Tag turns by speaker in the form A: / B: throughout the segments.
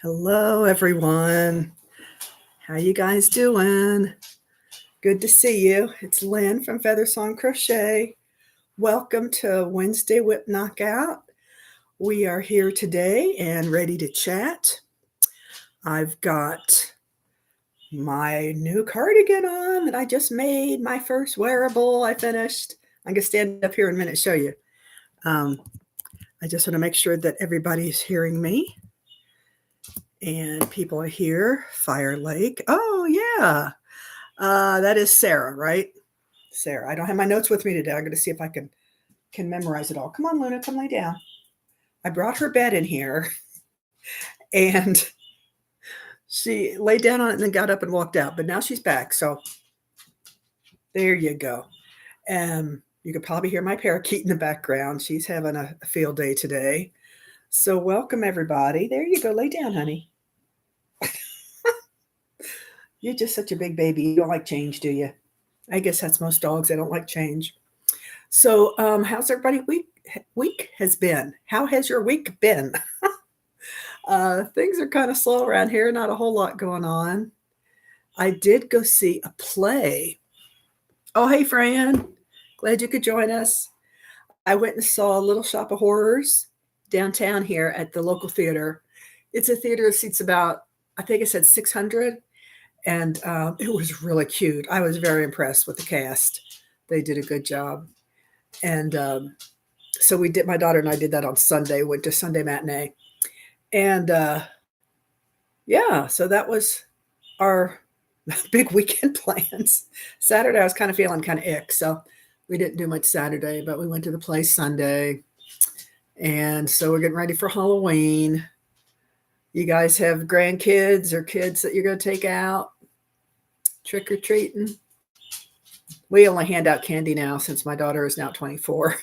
A: Hello, everyone. How you guys doing? Good to see you. It's Lynn from Feather Song Crochet. Welcome to Wednesday WIP Knockout. We are here today and ready to chat. I've got my new cardigan on that I just made, my first wearable I finished. I'm going to stand up here in a minute and show you. I just want to make sure that everybody's hearing me. And people are here. Fire Lake. Oh, yeah. That is Sarah, right? Sarah. I don't have my notes with me today. I'm going to see if I can memorize it all. Come on, Luna, come lay down. I brought her bed in here, and she laid down on it and then got up and walked out. But now she's back. So there you go. You could probably hear my parakeet in the background. She's having a field day today. So welcome, everybody. There you go. Lay down, honey. You're just such a big baby. You don't like change, do you? I guess that's most dogs. They don't like change. So how's everybody week has been? How has your week been? Things are kind of slow around here. Not a whole lot going on. I did go see a play. Oh, hey, Fran. Glad you could join us. I went and saw Little Shop of Horrors downtown here at the local theater. It's a theater that seats about, I think it said 600. And it was really cute. I was very impressed with the cast. They did a good job. And so we did, my daughter and I did that on Sunday, went to Sunday matinee. And yeah, so that was our big weekend plans. Saturday, I was kind of feeling kind of ick. So we didn't do much Saturday, but we went to the play Sunday. And so we're getting ready for Halloween. You guys have grandkids or kids that you're going to take out trick-or-treating? We only hand out candy now since my daughter is now 24.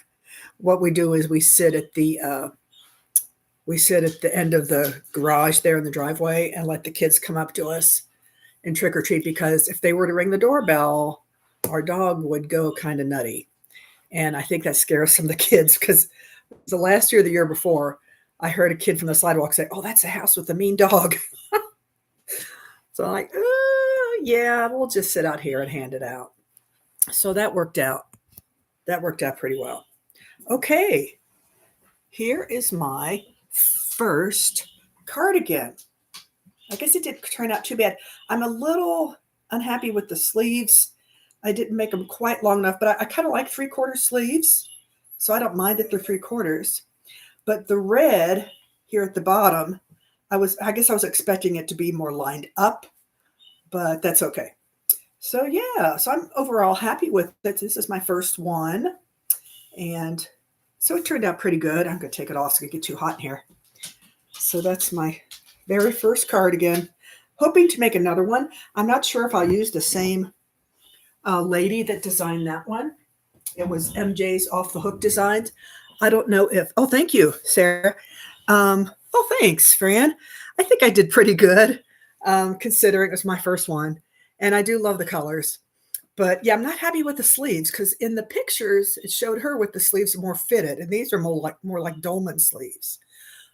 A: What we do is we sit at the end of the garage there in the driveway and let the kids come up to us and trick-or-treat, because if they were to ring the doorbell, our dog would go kind of nutty. And I think that scares some of the kids, because the last year or the year before, I heard a kid from the sidewalk say, "Oh, that's a house with a mean dog." So I'm like, yeah, we'll just sit out here and hand it out. So that worked out. That worked out pretty well. Okay, here is my first cardigan. I guess it didn't turn out too bad. I'm a little unhappy with the sleeves. I didn't make them quite long enough, but I kind of like 3/4 sleeves. So I don't mind that they're 3/4. But the red here at the bottom, I guess I was expecting it to be more lined up, but that's okay. So yeah, so I'm overall happy with it. This is my first one. And so it turned out pretty good. I'm going to take it off so it get too hot in here. So that's my very first cardigan. Hoping to make another one. I'm not sure if I'll use the same lady that designed that one. It was MJ's Off the Hook Designs. I don't know if, oh, thank you, Sarah. Oh, thanks, Fran. I think I did pretty good, considering it was my first one. And I do love the colors. But yeah, I'm not happy with the sleeves, because in the pictures, it showed her with the sleeves more fitted. And these are more like dolman sleeves.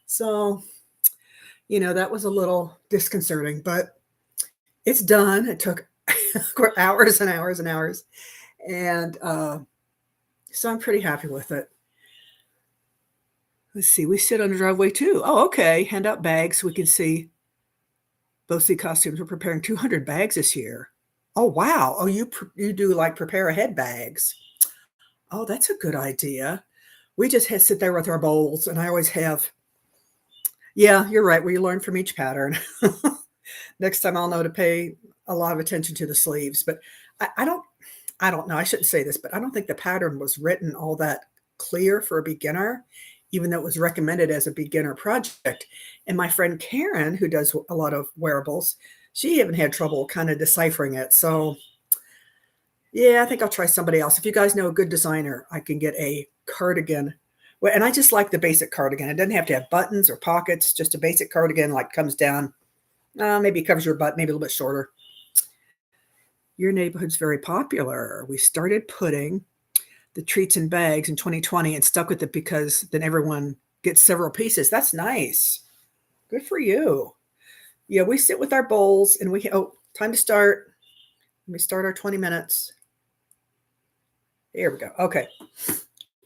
A: So, that was a little disconcerting, but it's done. It took hours and hours and hours. And so I'm pretty happy with it. Let's see, we sit on the driveway too. Oh, okay. Hand out bags so we can see both the costumes. We're preparing 200 bags this year. Oh, wow. Oh, you do like prepare ahead bags. Oh, that's a good idea. We just sit there with our bowls, and I always have, yeah, you're right. We learn from each pattern. Next time I'll know to pay a lot of attention to the sleeves, but I don't know. I shouldn't say this, but I don't think the pattern was written all that clear for a beginner, even though it was recommended as a beginner project. And my friend Karen, who does a lot of wearables, she even had trouble kind of deciphering it. So yeah, I think I'll try somebody else. If you guys know a good designer, I can get a cardigan. Well, and I just like the basic cardigan. It doesn't have to have buttons or pockets, just a basic cardigan, like comes down, maybe covers your butt, maybe a little bit shorter. Your neighborhood's very popular. We started putting the treats in bags in 2020 and stuck with it because then everyone gets several pieces. That's nice. Good for you. Yeah, we sit with our bowls and time to start. Let me start our 20 minutes. Here we go. Okay.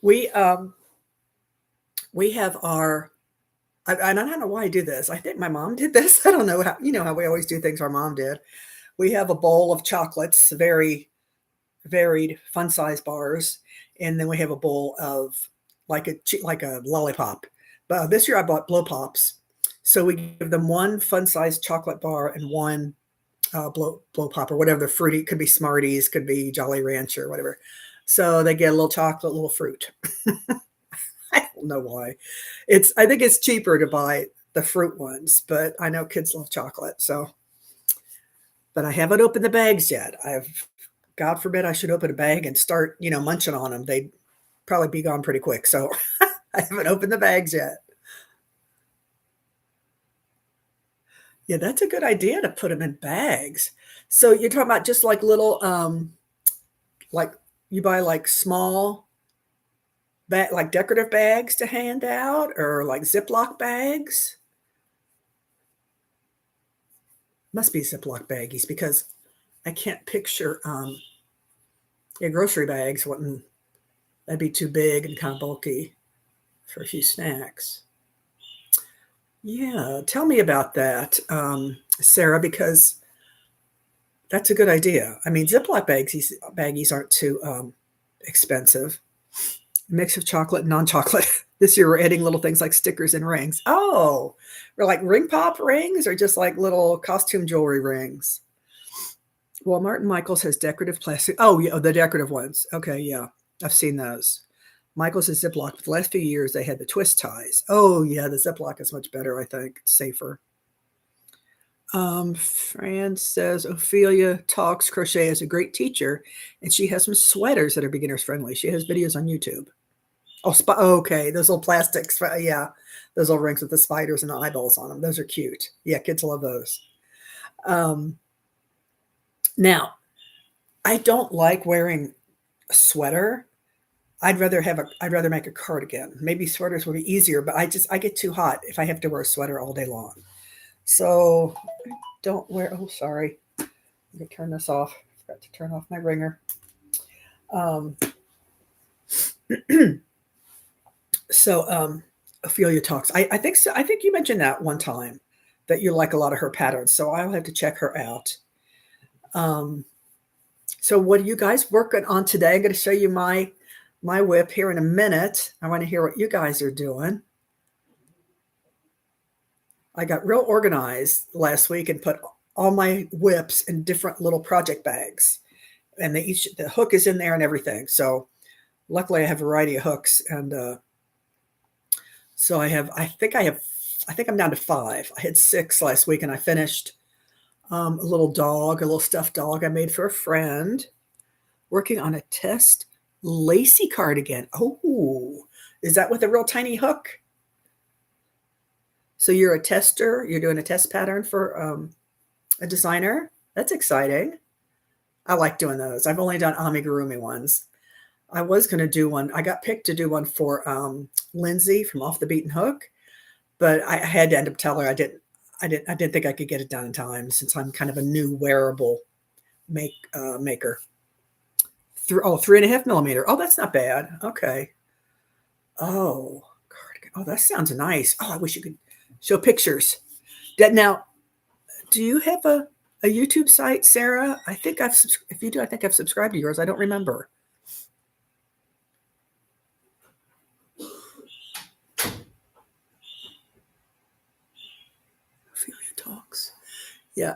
A: We we have our I don't know why I do this. I think my mom did this. I don't know how, how we always do things our mom did. We have a bowl of chocolates, very varied fun size bars, and then we have a bowl of like a lollipop. But this year I bought blow pops, so we give them one fun size chocolate bar and one blow pop or whatever the fruity. Could be Smarties, could be Jolly Rancher, whatever. So they get a little chocolate, a little fruit. I don't know why. I think it's cheaper to buy the fruit ones, but I know kids love chocolate. So, but I haven't opened the bags yet. God forbid I should open a bag and start, munching on them. They'd probably be gone pretty quick. So I haven't opened the bags yet. Yeah, that's a good idea to put them in bags. So you're talking about just like little, like you buy like small like decorative bags to hand out or like Ziploc bags? Must be Ziploc baggies because I can't picture yeah, grocery bags wouldn't that'd be too big and kind of bulky for a few snacks. Yeah, tell me about that, Sarah, because that's a good idea. I mean, Ziploc baggies aren't too expensive. A mix of chocolate and non-chocolate. This year we're adding little things like stickers and rings. Oh, or like ring pop rings or just like little costume jewelry rings. Well, Martin Michaels has decorative plastic. Oh, yeah, the decorative ones. Okay, yeah, I've seen those. Michaels is Ziploc. For the last few years, they had the twist ties. Oh, yeah, the Ziploc is much better, I think. It's safer. Fran says Ophelia Talks Crochet is a great teacher, and she has some sweaters that are beginners friendly. She has videos on YouTube. Oh, okay, those little plastics. Yeah, those little rings with the spiders and the eyeballs on them. Those are cute. Yeah, kids love those. Now, I don't like wearing a sweater. I'd rather make a cardigan. Maybe sweaters would be easier, but I get too hot if I have to wear a sweater all day long. So don't wear. Oh, sorry. Let me turn this off. I forgot to turn off my ringer. So Ophelia Talks. I think so. I think you mentioned that one time that you like a lot of her patterns. So I'll have to check her out. So what are you guys working on today? I'm going to show you my WIP here in a minute. I want to hear what you guys are doing. I got real organized last week and put all my WIPs in different little project bags, and the hook is in there and everything. So luckily, I have a variety of hooks, and so I think I'm down to 5. I had 6 last week, and I finished a little stuffed dog I made for a friend. Working on a test lacy cardigan. Oh, is that with a real tiny hook? So you're a tester. You're doing a test pattern for a designer. That's exciting. I like doing those. I've only done amigurumi ones. I was going to do one. I got picked to do one for Lindsay from Off the Beaten Hook, but I had to end up telling her I didn't think I could get it done in time since I'm kind of a new wearable maker. 3.5 millimeter. Oh, that's not bad. Okay. Oh, cardigan. Oh, that sounds nice. Oh, I wish you could show pictures. Now, do you have a YouTube site, Sarah? I think if you do, I think I've subscribed to yours. I don't remember. Ophelia Talks. Yeah.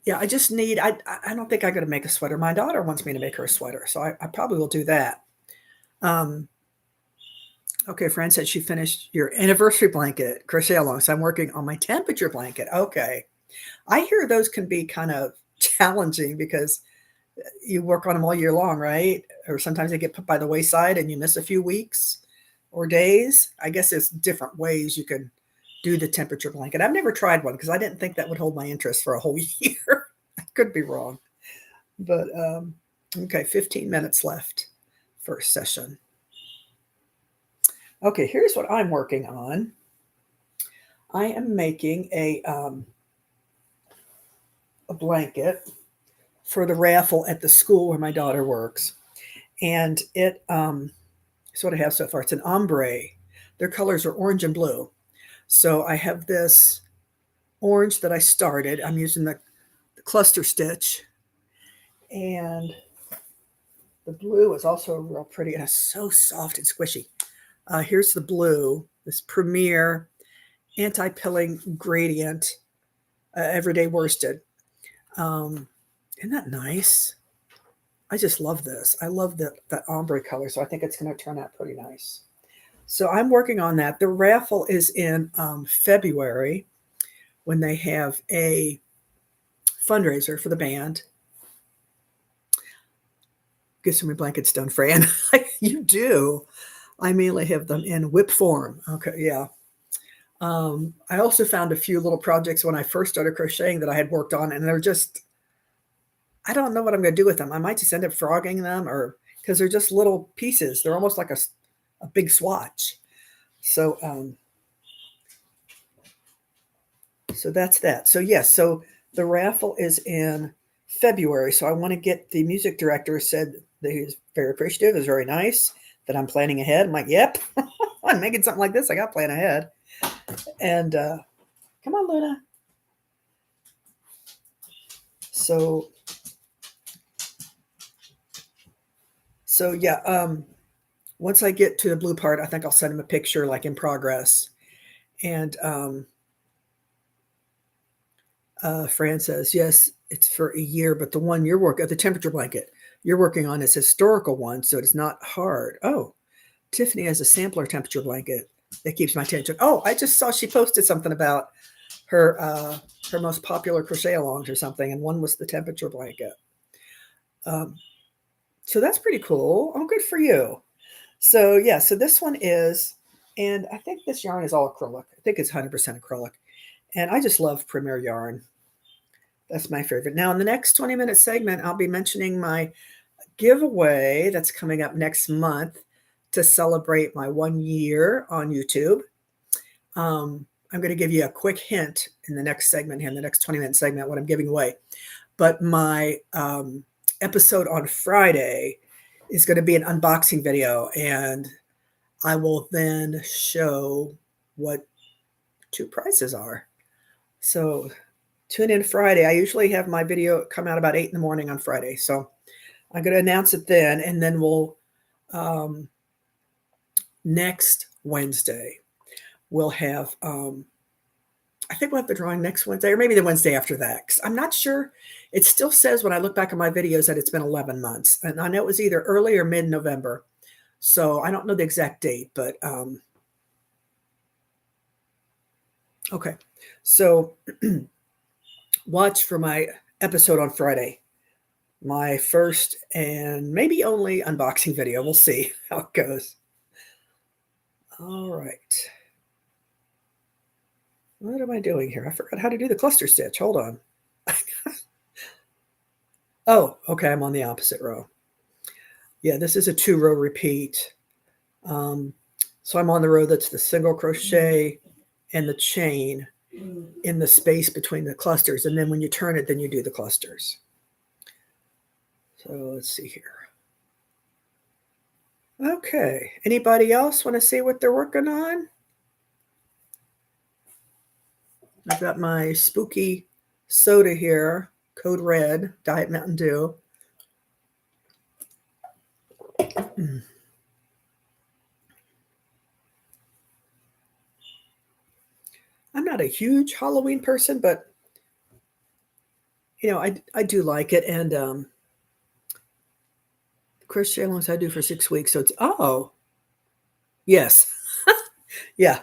A: Yeah, I just need, I don't think I got to make a sweater. My daughter wants me to make her a sweater, so I probably will do that. Okay, Fran said she finished your anniversary blanket crochet along. So I'm working on my temperature blanket. Okay. I hear those can be kind of challenging because you work on them all year long, right? Or sometimes they get put by the wayside and you miss a few weeks or days. I guess there's different ways you can do the temperature blanket. I've never tried one because I didn't think that would hold my interest for a whole year. I could be wrong. But okay, 15 minutes left first session. Okay, here's what I'm working on. I am making a blanket for the raffle at the school where my daughter works. And it's what I have so far. It's an ombre. Their colors are orange and blue. So I have this orange that I started. I'm using the cluster stitch. And the blue is also real pretty and it's so soft and squishy. Here's the blue, this Premier anti-pilling gradient, everyday worsted. Isn't that nice? I just love this. I love that ombre color, so I think it's going to turn out pretty nice. So I'm working on that. The raffle is in February when they have a fundraiser for the band. Get some blankets done, Fran. You do. I mainly have them in WIP form. Okay, yeah. I also found a few little projects when I first started crocheting that I had worked on, and they're just, I don't know what I'm going to do with them. I might just end up frogging them, or because they're just little pieces. They're almost like a big swatch. So, so that's that. So yes, so the raffle is in February. So I want to get the music director said that he's very appreciative. It's very nice that I'm planning ahead. I'm like, yep, I'm making something like this. I got to plan ahead. And come on, Luna. So yeah, once I get to the blue part, I think I'll send him a picture like in progress. And Fran says, yes, it's for a year, but the one you're working, the temperature blanket you're working on is historical one, so it's not hard. Oh, Tiffany has a sampler temperature blanket that keeps my attention. Oh, I just saw she posted something about her most popular crochet alongs or something, and one was the temperature blanket. So that's pretty cool. Oh, good for you. So yeah, so this one is, and I think this yarn is all acrylic. I think it's 100% acrylic. And I just love Premier yarn. That's my favorite. Now in the next 20-minute segment, I'll be mentioning my giveaway that's coming up next month to celebrate my 1 year on YouTube. I'm going to give you a quick hint in the next segment here, in the next 20-minute segment, what I'm giving away. But my episode on Friday is going to be an unboxing video, and I will then show what 2 prizes are. So tune in Friday. I usually have my video come out about 8 in the morning on Friday. So I'm going to announce it then, and then we'll next Wednesday we'll have I think we'll have the drawing next Wednesday, or maybe the Wednesday after that, because I'm not sure. It still says when I look back at my videos that it's been 11 months, and I know it was either early or mid-November, so I don't know the exact date, but okay. So watch for my episode on Friday, my first and maybe only unboxing video. We'll see how it goes. All right. What am I doing here? I forgot how to do the cluster stitch. Hold on. Oh, okay. I'm on the opposite row. Yeah, this is a 2-row repeat. So I'm on the row that's the single crochet and the chain in the space between the clusters. And then when you turn it, then you do the clusters. So let's see here. Okay. Anybody else want to see what they're working on? I've got my spooky soda here, Code Red, Diet Mountain Dew. I'm not a huge Halloween person, but you know, I do like it. And crochet alongs I do for 6 weeks. So it's, oh, yes. Yeah.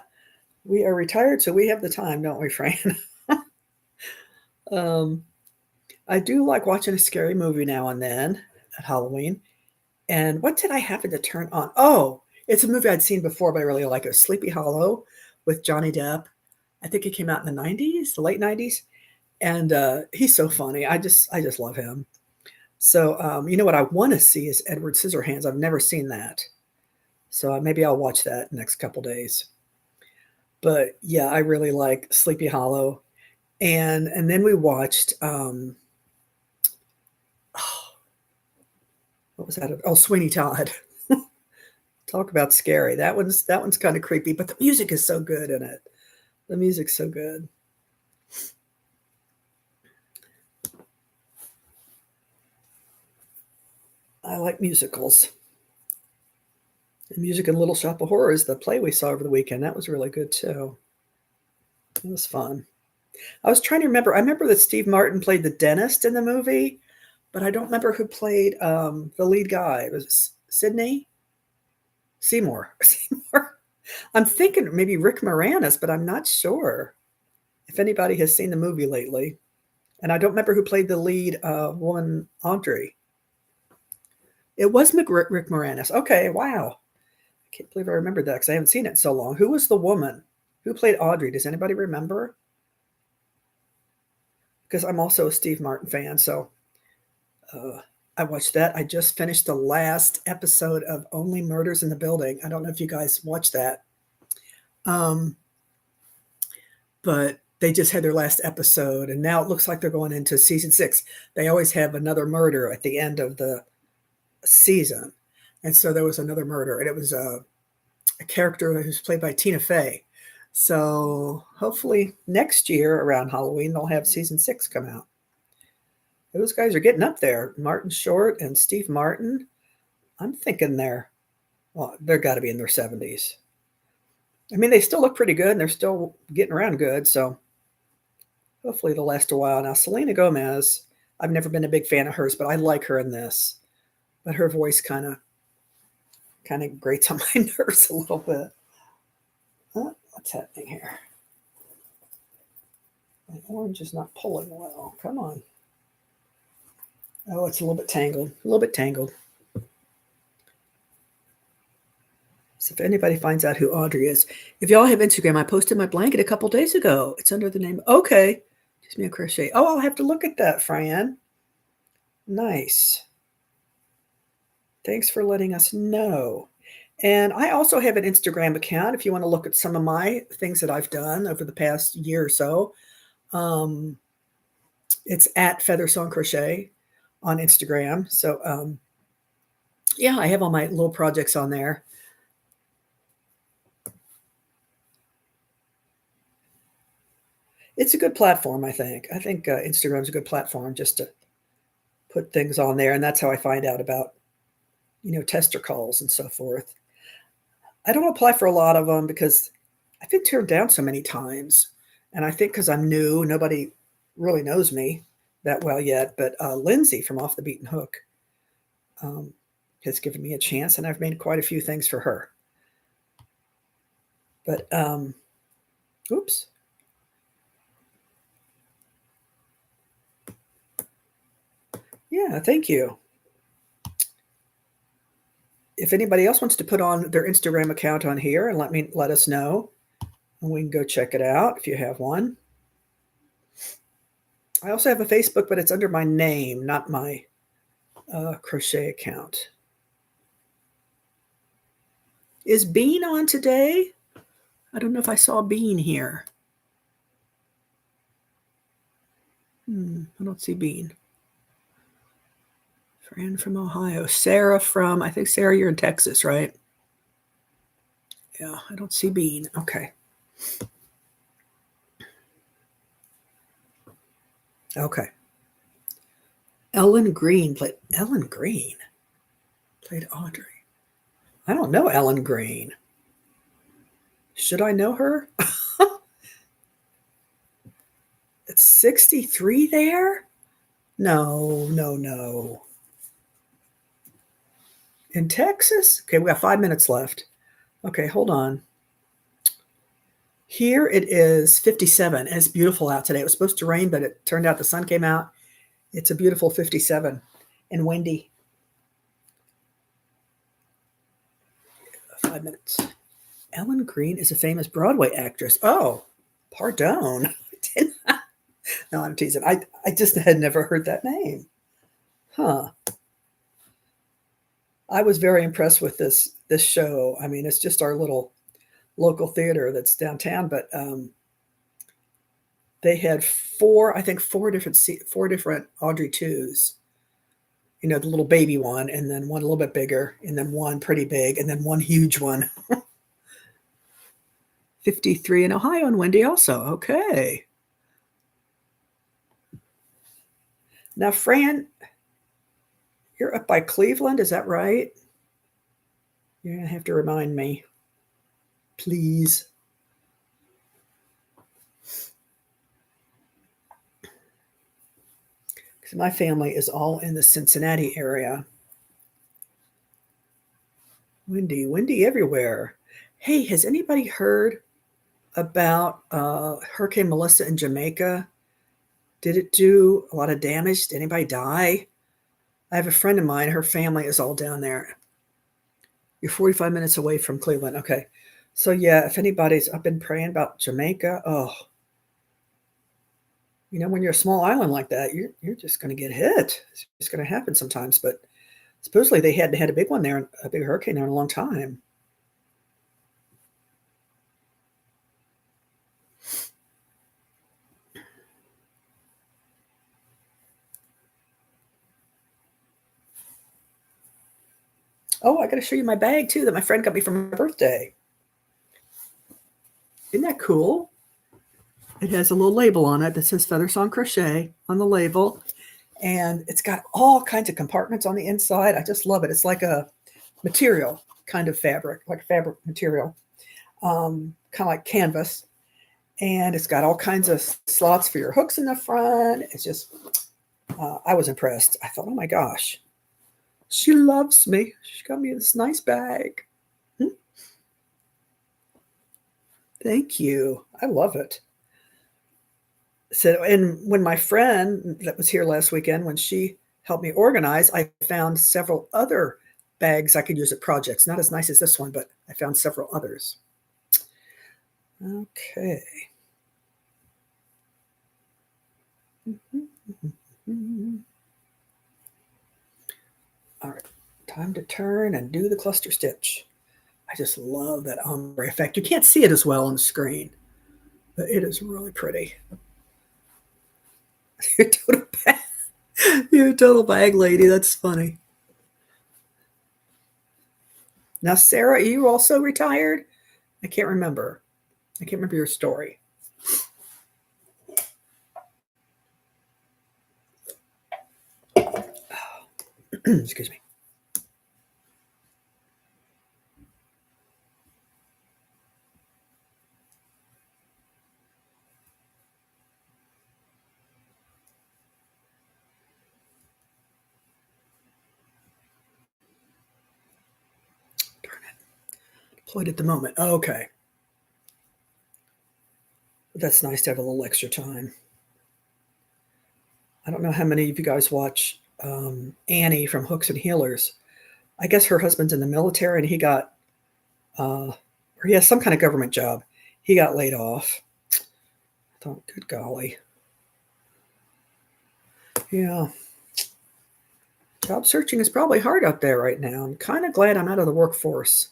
A: We are retired, so we have the time, don't we, Fran? I do like watching a scary movie now and then at Halloween. And what did I happen to turn on? Oh, it's a movie I'd seen before, but I really like it. Sleepy Hollow with Johnny Depp. I think it came out in the 90s, the late 90s. And he's so funny. I just love him. So, you know what I want to see is Edward Scissorhands. I've never seen that. So maybe I'll watch that next couple days. But yeah, I really like Sleepy Hollow. And then we watched what was that? Oh, Sweeney Todd. Talk about scary. That one's kind of creepy, but the music is so good in it. The music's so good. I like musicals. And Music in Little Shop of Horrors, the play we saw over the weekend, that was really good too. It was fun. I was trying to remember. I remember that Steve Martin played the dentist in the movie, but I don't remember who played the lead guy. It was Sidney Seymour. Seymour. I'm thinking maybe Rick Moranis, but I'm not sure if anybody has seen the movie lately. And I don't remember who played the lead woman, Audrey. It was Rick Moranis. Okay, wow. I can't believe I remembered that because I haven't seen it in so long. Who was the woman? Who played Audrey? Does anybody remember? Because I'm also a Steve Martin fan, so I watched that. I just finished the last episode of Only Murders in the Building. I don't know if you guys watched that. But they just had their last episode, and now it looks like they're going into season 6. They always have another murder at the end of the season. And so there was another murder, and it was a character who's played by Tina Fey. So hopefully next year around Halloween, they'll have season 6 come out. Those guys are getting up there. Martin Short and Steve Martin. I'm thinking they're got to be in their 70s. I mean, they still look pretty good, and they're still getting around good. So hopefully they'll last a while. Now, Selena Gomez, I've never been a big fan of hers, but I like her in this. But her voice kind of grates on my nerves a little bit. What's happening here? My orange is not pulling well. Come on. Oh, it's a little bit tangled. A little bit tangled. So if anybody finds out who Audrey is, if y'all have Instagram, I posted my blanket a couple days ago. It's under the name. Okay. Just me a crochet. Oh, I'll have to look at that, Fran. Nice. Thanks for letting us know. And I also have an Instagram account if you want to look at some of my things that I've done over the past year or so. It's at Feather Song Crochet on Instagram. So, yeah, I have all my little projects on there. It's a good platform, I think. I think Instagram's a good platform just to put things on there. And that's how I find out about, tester calls and so forth. I don't apply for a lot of them because I've been turned down so many times. And I think because I'm new, nobody really knows me that well yet. But Lindsay from Off the Beaten Hook has given me a chance, and I've made quite a few things for her. But, oops. Yeah, thank you. If anybody else wants to put on their Instagram account on here and let us know, and we can go check it out if you have one. I also have a Facebook, but it's under my name, not my crochet account. Is Bean on today? I don't know if I saw Bean here. I don't see Bean. Fran from Ohio. Sarah from, I think, Sarah, you're in Texas, right? Yeah, I don't see Bean. Okay. Okay. Ellen Green played Audrey. I don't know Ellen Green. Should I know her? It's 63 there? No. In Texas? Okay, we got 5 minutes left. Okay, hold on. Here it is 57. It's beautiful out today. It was supposed to rain, but it turned out the sun came out. It's a beautiful 57 and windy. 5 minutes. Ellen Green is a famous Broadway actress. Oh, pardon. No, I'm teasing. I just had never heard that name. Huh. I was very impressed with this show. I mean, it's just our little local theater that's downtown, but they had four, I think four different Audrey 2s. You know, the little baby one, and then one a little bit bigger, and then one pretty big, and then one huge one. 53 in Ohio and Wendy also. Okay. Now, Fran, you're up by Cleveland, is that right? You're going to have to remind me, please. Because my family is all in the Cincinnati area. Windy everywhere. Hey, has anybody heard about Hurricane Melissa in Jamaica? Did it do a lot of damage? Did anybody die? I have a friend of mine, her family is all down there. You're 45 minutes away from Cleveland. Okay. So yeah, if anybody's, I've been praying about Jamaica. Oh, you know, when you're a small island like that, you're just going to get hit. It's just going to happen sometimes. But supposedly they hadn't had a big one there, a big hurricane there in a long time. Oh, I got to show you my bag too that my friend got me for my birthday. Isn't that cool? It has a little label on it that says Feather Song Crochet on the label. And it's got all kinds of compartments on the inside. I just love it. It's like a material kind of fabric, like fabric material, kind of like canvas. And it's got all kinds of slots for your hooks in the front. It's just, I was impressed. I thought, oh my gosh, she loves me. She got me this nice bag. Thank you. I love it. So, and when my friend that was here last weekend, when she helped me organize, I found several other bags I could use at projects. Not as nice as this one, but I found several others. Okay. All right, time to turn and do the cluster stitch. I just love that ombre effect. You can't see it as well on the screen, but it is really pretty. You're a total bag lady. That's funny. Now, Sarah, are you also retired? I can't remember. I can't remember your story. Excuse me. Darn it. Deployed at the moment. Okay. That's nice to have a little extra time. I don't know how many of you guys watch Annie from Hooks and Healers. I guess her husband's in the military and he got, or he has some kind of government job. He got laid off. I thought, good golly. Yeah. Job searching is probably hard out there right now. I'm kind of glad I'm out of the workforce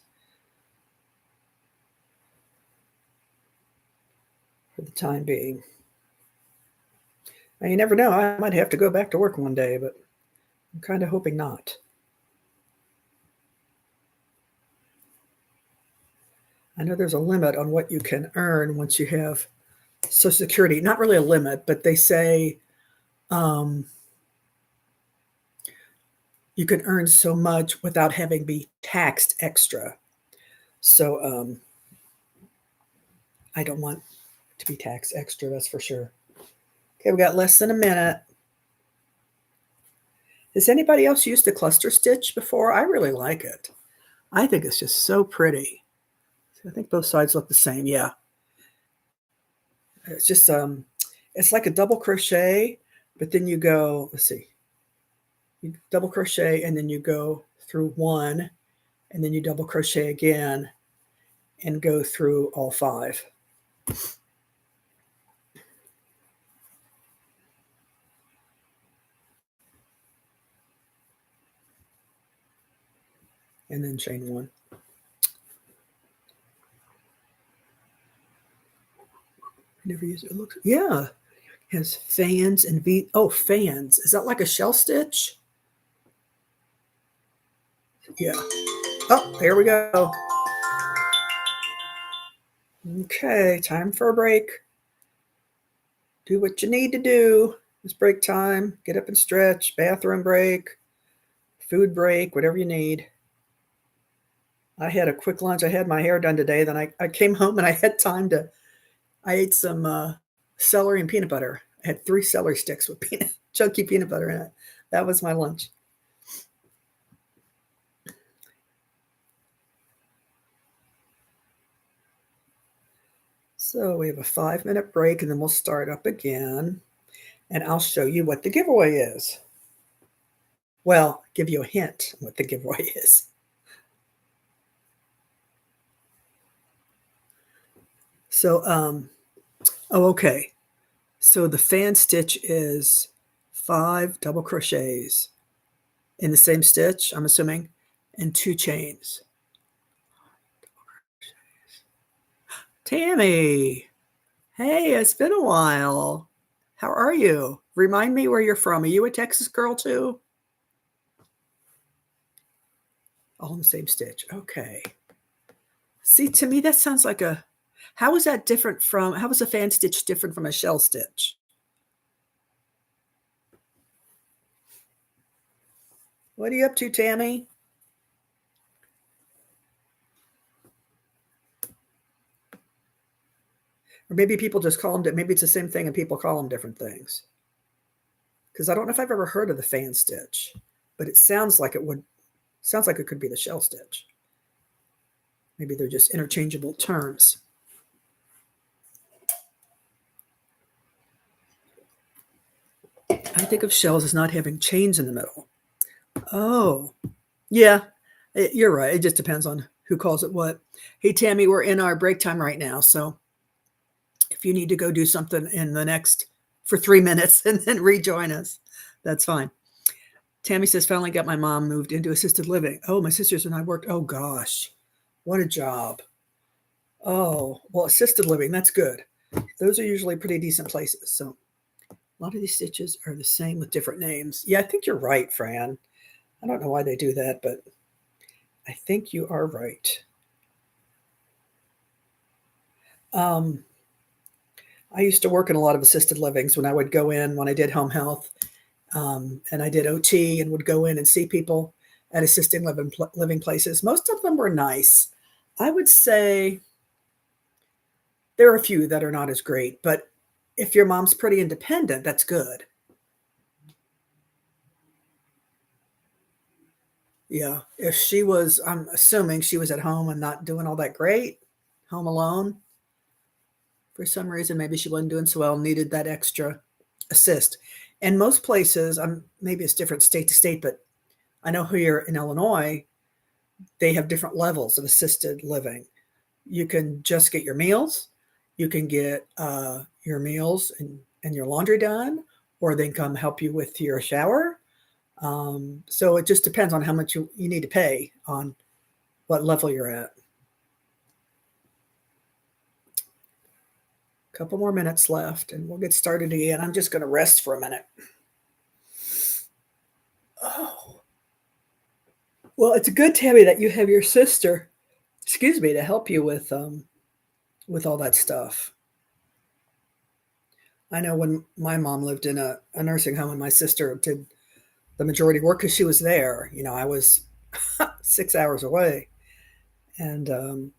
A: for the time being. Now, you never know. I might have to go back to work one day, but I'm kind of hoping not. I know there's a limit on what you can earn once you have Social Security. Not really a limit, but they say you can earn so much without having to be taxed extra. So I don't want to be taxed extra, that's for sure. Okay, we got less than a minute. Has anybody else used a cluster stitch before? I really like it. I think it's just so pretty. I think both sides look the same. Yeah. It's just, it's like a double crochet, but then you go, let's see, you double crochet and then you go through one and then you double crochet again and go through all 5. And then chain 1. Never use it. It looks, yeah. It has fans and oh, fans. Is that like a shell stitch? Yeah. Oh, there we go. Okay, time for a break. Do what you need to do. It's break time. Get up and stretch. Bathroom break. Food break. Whatever you need. I had a quick lunch. I had my hair done today. Then I came home and I had time to. I ate some celery and peanut butter. I had 3 celery sticks with chunky peanut butter in it. That was my lunch. So we have a 5-minute break and then we'll start up again. And I'll show you what the giveaway is. Well, give you a hint what the giveaway is. So, oh, okay. So the fan stitch is 5 double crochets in the same stitch, I'm assuming, and 2 chains. Tammy, hey, it's been a while. How are you? Remind me where you're from. Are you a Texas girl too? All in the same stitch. Okay. See, to me, that sounds like a. How is that different from? How is a fan stitch different from a shell stitch? What are you up to, Tammy? Or maybe people just call them. Maybe it's the same thing, and people call them different things. Because I don't know if I've ever heard of the fan stitch, but it sounds like it would. Sounds like it could be the shell stitch. Maybe they're just interchangeable terms. I think of shells as not having chains in the middle. Oh, yeah, you're right. It just depends on who calls it what. Hey, Tammy, we're in our break time right now. So if you need to go do something in the next for 3 minutes and then rejoin us, that's fine. Tammy says, finally got my mom moved into assisted living. Oh, my sisters and I worked. Oh, gosh, what a job. Oh, well, assisted living, that's good. Those are usually pretty decent places. So a lot of these stitches are the same with different names. Yeah, I think you're right, Fran. I don't know why they do that, but I think you are right. I used to work in a lot of assisted livings when I would go in when I did home health, and I did OT and would go in and see people at assisted living places. Most of them were nice. I would say there are a few that are not as great, but if your mom's pretty independent, that's good. Yeah. If she was, I'm assuming she was at home and not doing all that great, home alone for some reason, maybe she wasn't doing so well, needed that extra assist. And most places, maybe it's different state to state, but I know here in Illinois, they have different levels of assisted living. You can just get your meals, you can get your meals and your laundry done, or they can come help you with your shower. So it just depends on how much you need to pay on what level you're at. A couple more minutes left and we'll get started again. I'm just going to rest for a minute. Oh, well, it's good, Tammy, that you have your sister, excuse me, to help you with all that stuff. I know when my mom lived in a nursing home and my sister did the majority work because she was there. You know, I was 6 hours away, and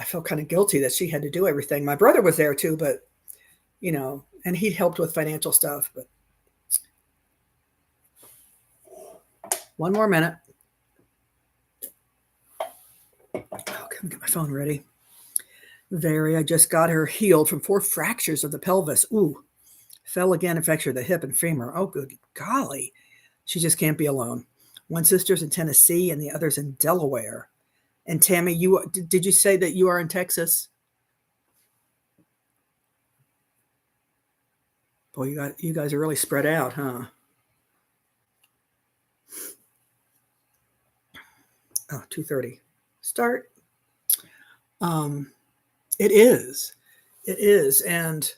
A: I felt kind of guilty that she had to do everything. My brother was there too, but you know, and he helped with financial stuff. But one more minute. Okay, let me get my phone ready. I just got her healed from 4 fractures of the pelvis. Ooh, fell again and fractured the hip and femur. Oh, good golly. She just can't be alone. One sister's in Tennessee and the other's in Delaware. And Tammy, did you say that you are in Texas? Boy, you guys are really spread out, huh? Oh, 2:30. Start. Um, it is. It is. And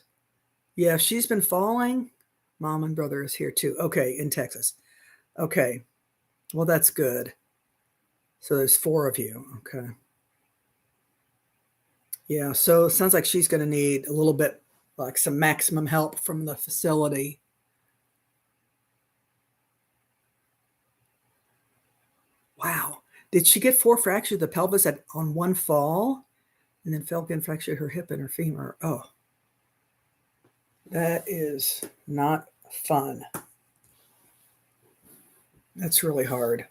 A: yeah, she's been falling. Mom and brother is here too. Okay, in Texas. Okay. Well, that's good. So there's 4 of you. Okay. Yeah, so it sounds like she's going to need a little bit, like some maximum help from the facility. Wow. Did she get 4 fractures of the pelvis on one fall? And then fell again, fractured her hip and her femur. Oh, that is not fun. That's really hard.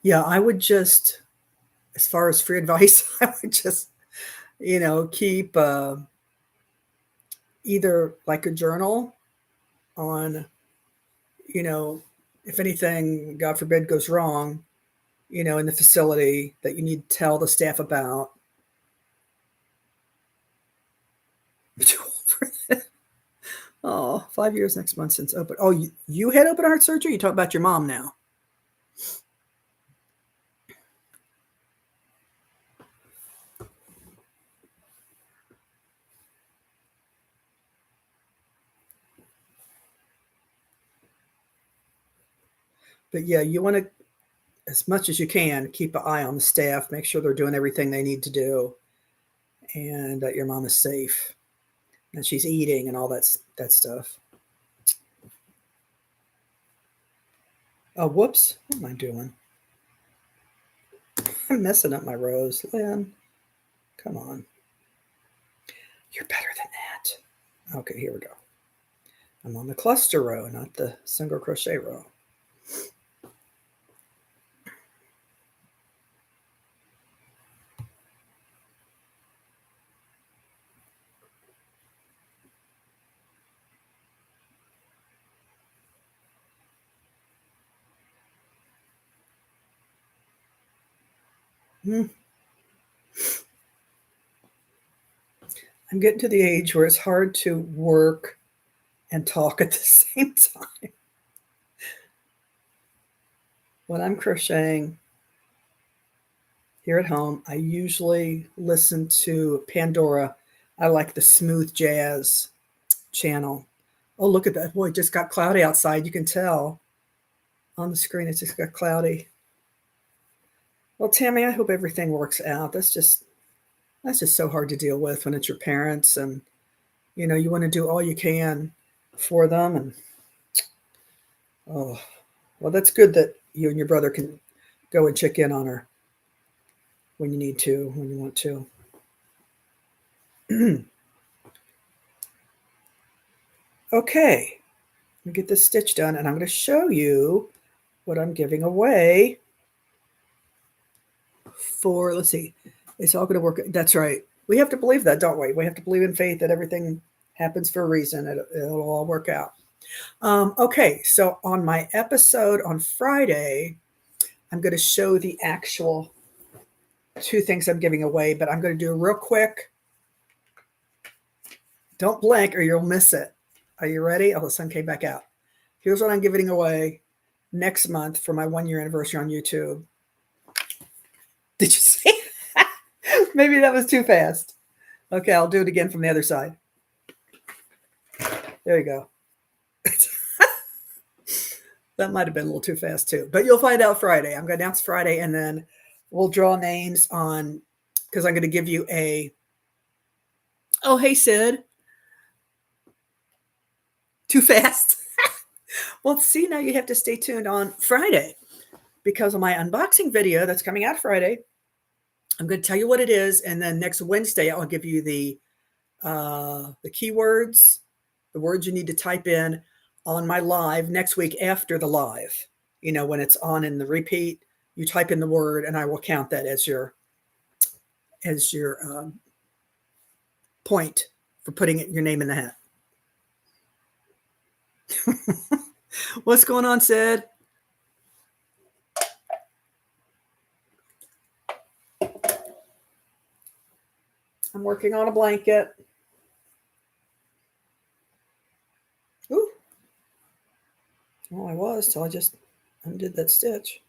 A: Yeah, I would just, as far as free advice, I would just, keep either like a journal on, you know, if anything, God forbid, goes wrong, in the facility that you need to tell the staff about. Oh, 5 years next month since open. Oh, you had open heart surgery? You talk about your mom now. But yeah, you want to, as much as you can, keep an eye on the staff, make sure they're doing everything they need to do, and that your mom is safe and she's eating and all that stuff. Oh, whoops. What am I doing? I'm messing up my rows. Lynn, come on. You're better than that. Okay, here we go. I'm on the cluster row, not the single crochet row. I'm getting to the age where it's hard to work and talk at the same time. When I'm crocheting here at home, I usually listen to Pandora. I like the smooth jazz channel. Oh, look at that. Boy, it just got cloudy outside. You can tell on the screen it just got cloudy. Well, Tammy, I hope everything works out. That's just so hard to deal with when it's your parents, and you want to do all you can for them. And oh, well, that's good that you and your brother can go and check in on her when you need to, when you want to. Okay, let me get this stitch done, and I'm going to show you what I'm giving away for, let's see, it's all going to work. That's right. We have to believe that, don't we? We have to believe in faith that everything happens for a reason. It'll all work out. Okay, so on my episode on Friday, I'm going to show the actual 2 things I'm giving away, but I'm going to do a real quick. Don't blink or you'll miss it. Are you ready? Oh, the sun came back out. Here's what I'm giving away next month for my 1-year anniversary on YouTube. Did you see? Maybe that was too fast. Okay, I'll do it again from the other side. There you go. That might have been a little too fast too, but you'll find out Friday. I'm going to announce Friday, and then we'll draw names on, because I'm going to give you oh, hey, Sid. Too fast. Well, see, now you have to stay tuned on Friday, because of my unboxing video that's coming out Friday. I'm going to tell you what it is, and then next Wednesday I'll give you the keywords, the words you need to type in on my live next week after the live. When it's on in the repeat, you type in the word, and I will count that as your point for putting your name in the hat. What's going on, Sid? I'm working on a blanket. Ooh. Well, I was till I just undid that stitch.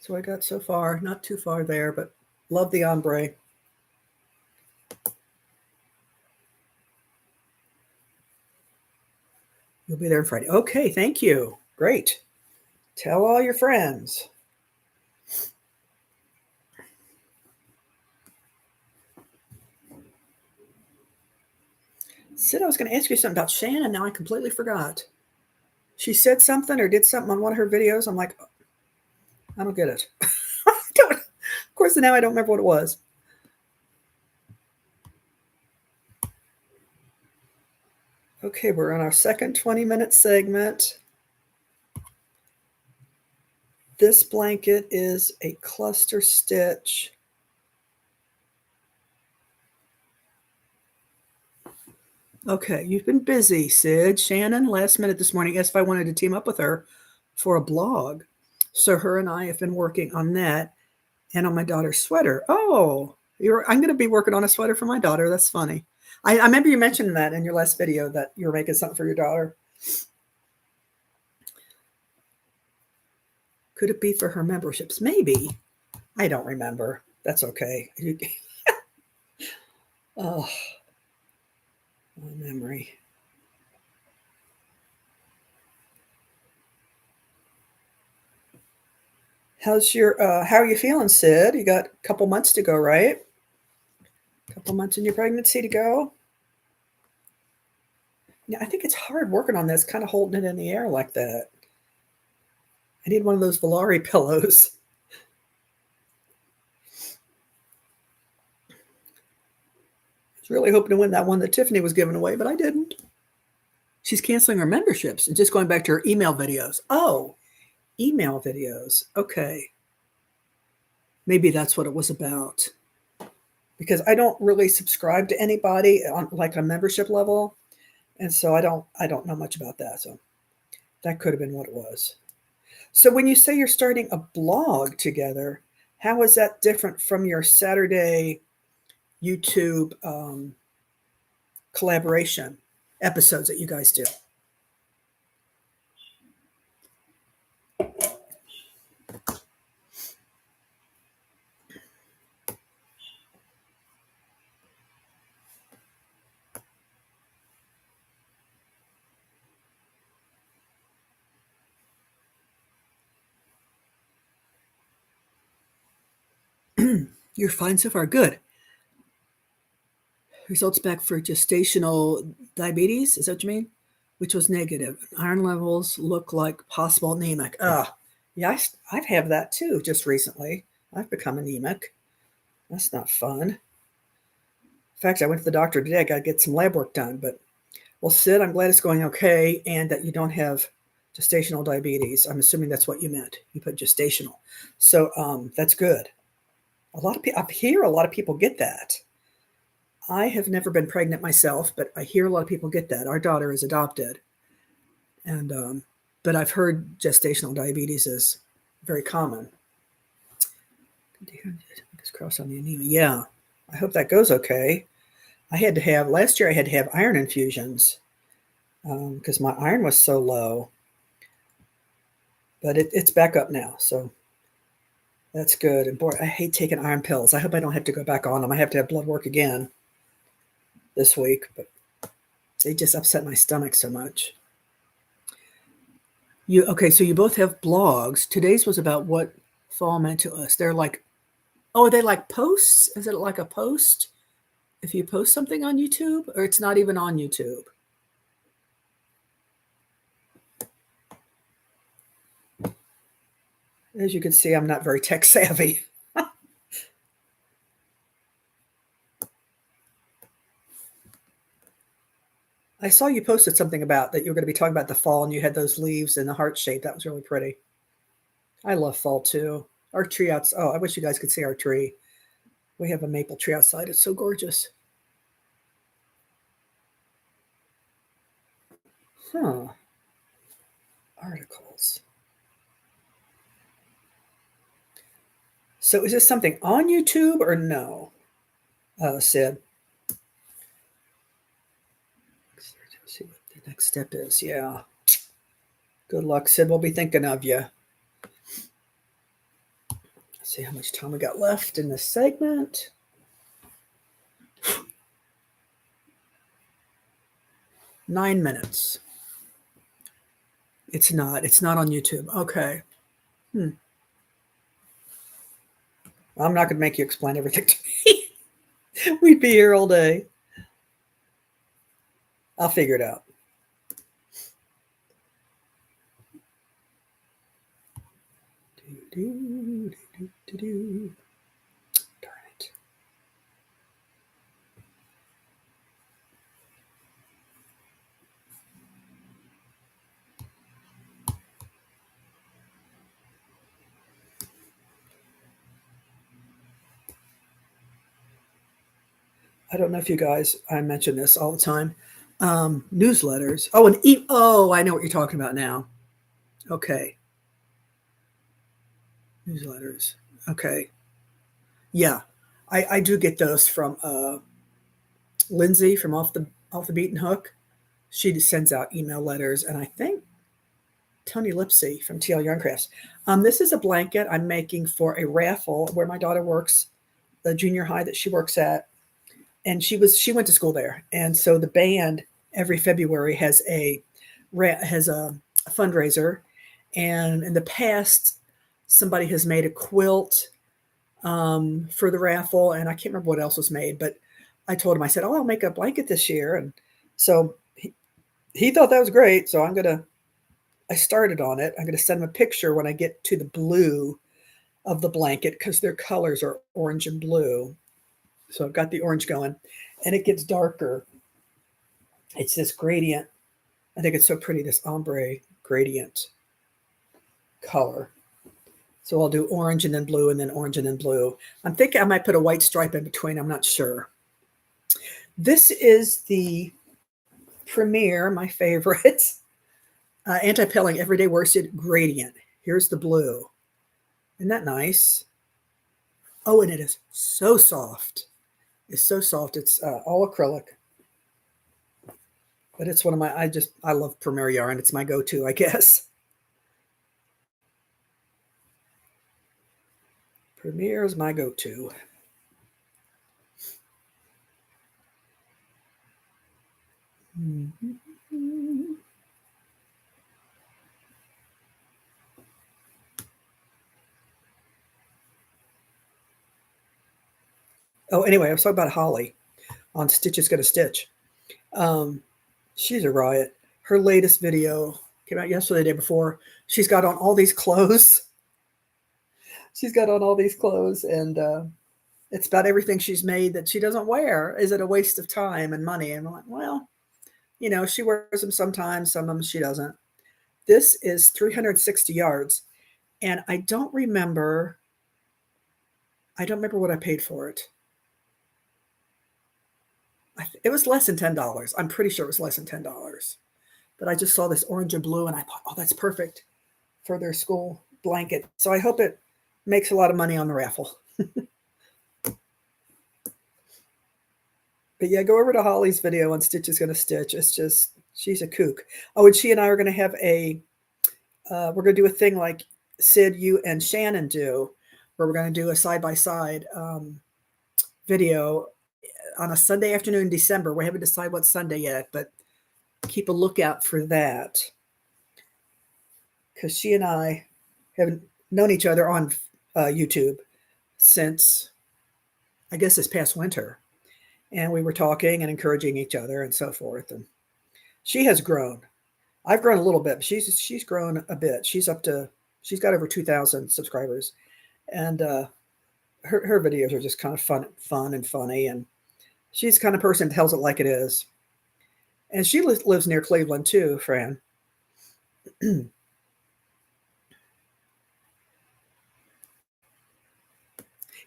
A: So I got so far, not too far there, but love the ombre. You'll be there on Friday. Okay, thank you. Great. Tell all your friends. Sid, I was going to ask you something about Shannon. Now I completely forgot. She said something or did something on one of her videos. I'm like, I don't get it. Of course, now I don't remember what it was. Okay, we're on our second 20-minute segment. This blanket is a cluster stitch. Okay, you've been busy, Sid. Shannon, last minute this morning, asked if I wanted to team up with her for a blog. So her and I have been working on that and on my daughter's sweater. Oh, I'm going to be working on a sweater for my daughter. That's funny. I remember you mentioning that in your last video that you were making something for your daughter. Could it be for her memberships? Maybe. I don't remember. That's okay. Oh, my memory. How are you feeling, Sid? You got a couple months to go, right? A couple months in your pregnancy to go. Yeah, I think it's hard working on this, kind of holding it in the air like that. I need one of those Volare pillows. I was really hoping to win that one that Tiffany was giving away, but I didn't. She's canceling her memberships and just going back to her email videos. Oh, email videos. Okay. Maybe that's what it was about. Because I don't really subscribe to anybody on like a membership level. And so I don't know much about that. So that could have been what it was. So when you say you're starting a blog together, how is that different from your Saturday YouTube collaboration episodes that you guys do? You're fine so far. Good. Results back for gestational diabetes. Is that what you mean? Which was negative. Iron levels look like possible anemic. Yeah, I've had that too just recently. I've become anemic. That's not fun. In fact, I went to the doctor today. I got to get some lab work done. But, well, Sid, I'm glad it's going okay and that you don't have gestational diabetes. I'm assuming that's what you meant. You put gestational. So that's good. A lot of people, I hear a lot of people get that. I have never been pregnant myself, but I hear a lot of people get that. Our daughter is adopted. And but I've heard gestational diabetes is very common. Cross on the anemia. Yeah, I hope that goes okay. Last year I had to have iron infusions because my iron was so low. But it's back up now, so that's good. And boy, I hate taking iron pills. I hope I don't have to go back on them. I have to have blood work again this week, but they just upset my stomach so much. So you both have blogs. Today's was about what fall meant to us. They're like, oh, are they like posts? Is it like a post? If you post something on YouTube, or it's not even on YouTube? As you can see, I'm not very tech savvy. I saw you posted something about that you were going to be talking about the fall and you had those leaves in the heart shape. That was really pretty. I love fall too. Our tree outside. Oh, I wish you guys could see our tree. We have a maple tree outside. It's so gorgeous. Huh. Articles. So is this something on YouTube or no? Sid. Let's see what the next step is. Yeah. Good luck, Sid. We'll be thinking of you. See how much time we got left in this segment. Nine minutes. It's not. It's not on YouTube. Okay. I'm not going to make you explain everything to me. We'd be here all day. I'll figure it out. Darn it. I don't know if you guys, I mention this all the time. Newsletters. Oh, I know what you're talking about now. Okay. Newsletters. Okay. Yeah. I do get those from Lindsay from Off the Beaten Hook. She just sends out email letters, and I think Tony Lipsy from TL Yarn Crafts. This is a blanket I'm making for a raffle where my daughter works, the junior high that she works at, and she went to school there, and so the band every February has a fundraiser, and in the past somebody has made a quilt for the raffle, and I can't remember what else was made, but I told him, I said, "Oh, I'll make a blanket this year," and so he thought that was great. So I started on it. I'm gonna send him a picture when I get to the blue of the blanket because their colors are orange and blue. So I've got the orange going, and it gets darker. It's this gradient. I think it's so pretty, this ombre gradient color. So I'll do orange and then blue and then orange and then blue. I'm thinking I might put a white stripe in between. I'm not sure. This is the Premier, my favorite, anti-pilling everyday worsted gradient. Here's the blue. Isn't that nice? Oh, and it is so soft. It's so soft. It's all acrylic. But it's one of my, I love Premier yarn. It's my go-to, I guess. Premier is my go-to. Mm-hmm. Oh, anyway, I was talking about Holly on Stitch is Gonna Stitch. She's a riot. Her latest video came out yesterday, the day before. She's got on all these clothes. She's got on all these clothes, and it's about everything she's made that she doesn't wear. Is it a waste of time and money? And I'm like, well, she wears them sometimes, some of them she doesn't. This is 360 yards, and I don't remember what I paid for it. It was less than $10. I'm pretty sure it was less than $10. But I just saw this orange and blue, and I thought, oh, that's perfect for their school blanket. So I hope it makes a lot of money on the raffle. But yeah, go over to Holly's video on Stitch is Gonna Stitch. It's just, she's a kook. Oh, and she and I are going to have we're going to do a thing like Sid, you, and Shannon do, where we're going to do a side-by-side video on a Sunday afternoon in December. We haven't decided what Sunday yet, but keep a lookout for that. Because she and I have known each other on YouTube since, I guess, this past winter. And we were talking and encouraging each other and so forth. And she has grown. I've grown a little bit, but she's grown a bit. She's got over 2,000 subscribers. And her videos are just kind of fun and funny. And she's the kind of person that tells it like it is. And she lives near Cleveland too, Fran.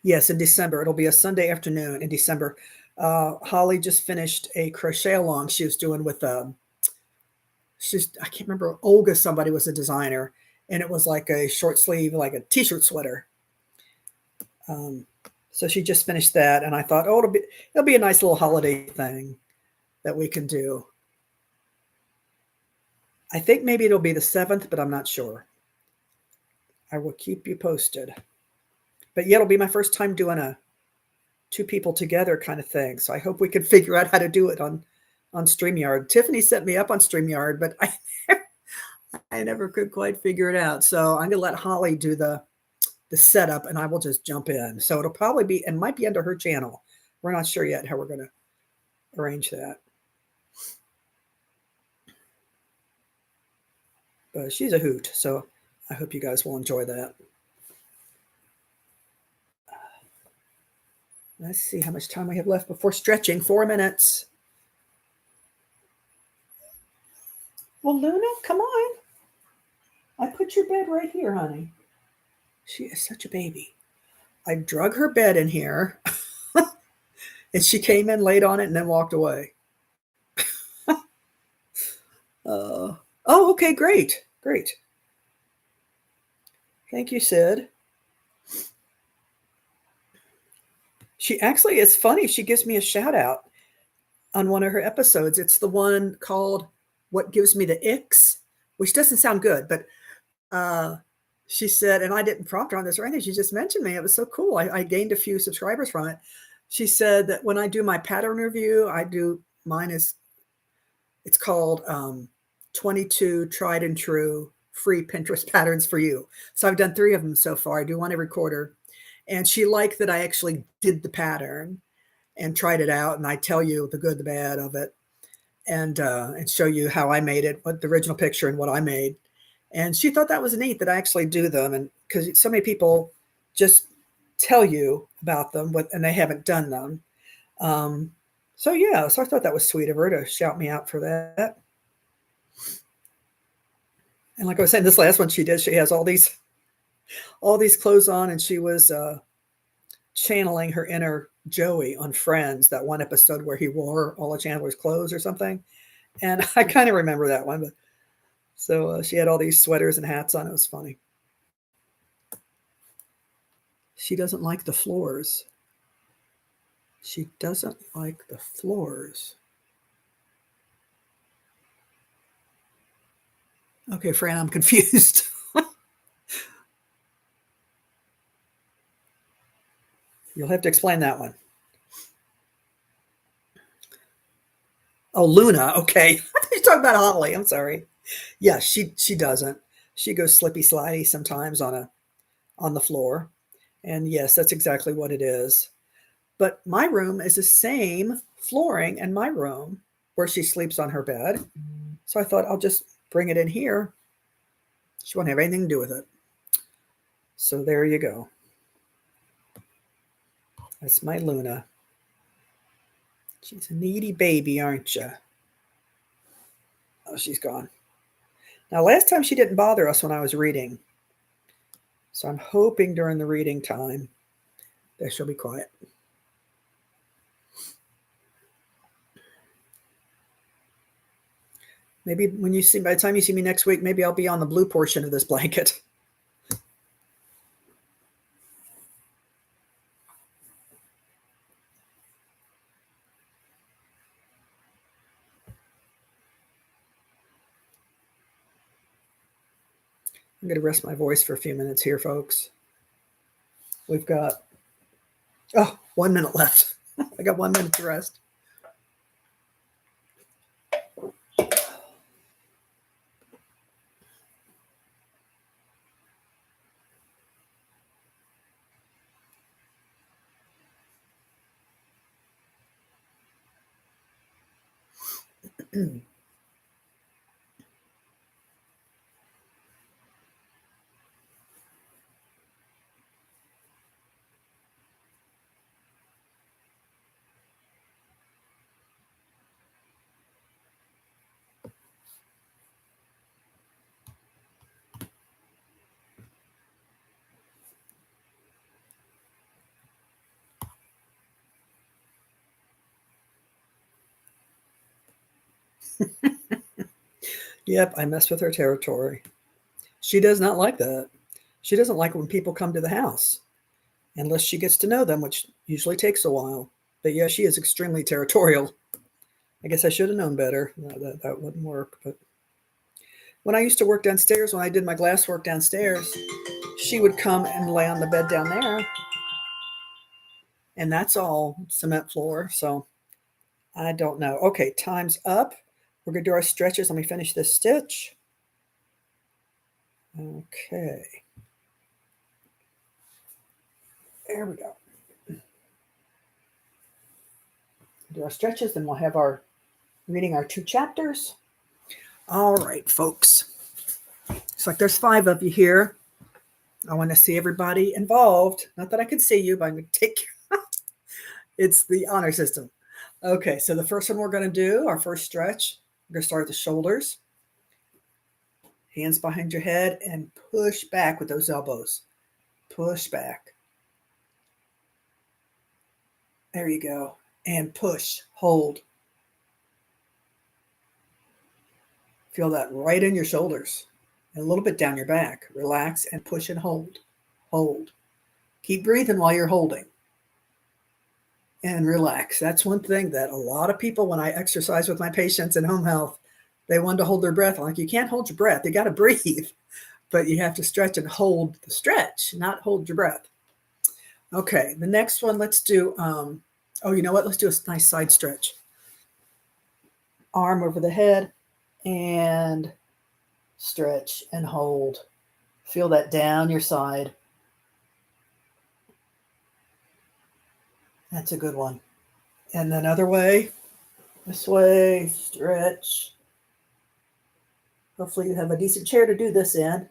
A: Yes, in December. It'll be a Sunday afternoon in December. Holly just finished a crochet along she was doing with I can't remember, Olga somebody was a designer, and it was like a short sleeve, like a t-shirt sweater. So she just finished that, and I thought, oh, it'll be a nice little holiday thing that we can do. I think maybe it'll be the 7th, but I'm not sure. I will keep you posted. But yeah, it'll be my first time doing a two people together kind of thing. So I hope we can figure out how to do it on StreamYard. Tiffany set me up on StreamYard, but I never could quite figure it out. So I'm gonna let Holly do the setup, and I will just jump in. So it'll probably be, it might be under her channel. We're not sure yet how we're gonna arrange that. But she's a hoot, so I hope you guys will enjoy that. Let's see how much time we have left before stretching. 4 minutes. Well, Luna, come on. I put your bed right here, honey. She is such a baby. I drug her bed in here, and she came in, laid on it, and then walked away. Oh, okay, great. Great. Thank you, Sid. She actually, it's funny, she gives me a shout out on one of her episodes. It's the one called What Gives Me the Icks, which doesn't sound good, but she said, and I didn't prompt her on this or anything, she just mentioned me. It was so cool. I gained a few subscribers from it. She said that when I do my pattern review, mine is, it's called 22 tried and true free Pinterest patterns for you. So I've done 3 of them so far. I do one every quarter. And she liked that I actually did the pattern and tried it out. And I tell you the good, the bad of it, and show you how I made it, what the original picture and what I made. And she thought that was neat that I actually do them. And because so many people just tell you about them, and they haven't done them. So yeah, so I thought that was sweet of her to shout me out for that. And like I was saying, this last one she did, she has all these clothes on, and she was channeling her inner Joey on Friends, that one episode where he wore all of Chandler's clothes or something. And I kind of remember that one. But so she had all these sweaters and hats on. It was funny. She doesn't like the floors. She doesn't like the floors. Okay, Fran, I'm confused. You'll have to explain that one. Oh, Luna. Okay. I thought you were talking about Holly. I'm sorry. Yeah, she doesn't. She goes slippy slidey sometimes on the floor. And yes, that's exactly what it is. But my room is the same flooring in my room where she sleeps on her bed. So I thought I'll just bring it in here. She won't have anything to do with it. So there you go. That's my Luna. She's a needy baby, aren't you? Oh, she's gone. Now, last time she didn't bother us when I was reading. So I'm hoping during the reading time that she'll be quiet. Maybe by the time you see me next week, maybe I'll be on the blue portion of this blanket. I'm going to rest my voice for a few minutes here, folks. We've got, 1 minute left. I got 1 minute to rest. Yep, I messed with her territory. She does not like that. She doesn't like when people come to the house unless she gets to know them, which usually takes a while. But yeah, she is extremely territorial. I guess I should have known better. That wouldn't work. But when I used to work downstairs, when I did my glass work downstairs, she would come and lay on the bed down there, and that's all cement floor. So I don't know. Okay, time's up. We're going to do our stretches. Let me finish this stitch. Okay. There we go. Do our stretches, then we'll have our reading our 2 chapters. All right, folks. It's like there's 5 of you here. I want to see everybody involved. Not that I can see you, but I'm going to take care. It's the honor system. Okay, so the first one we're going to do, our first stretch, we're going to start at the shoulders. Hands behind your head and push back with those elbows. Push back. There you go. And push, hold. Feel that right in your shoulders and a little bit down your back. Relax and push and hold. Hold. Keep breathing while you're holding. And relax. That's one thing that a lot of people, when I exercise with my patients in home health, they want to hold their breath. I'm like, you can't hold your breath. You got to breathe, but you have to stretch and hold the stretch, not hold your breath. Okay, the next one, let's do, you know what? Let's do a nice side stretch. Arm over the head and stretch and hold. Feel that down your side. That's a good one. And then other way, this way, stretch. Hopefully you have a decent chair to do this in.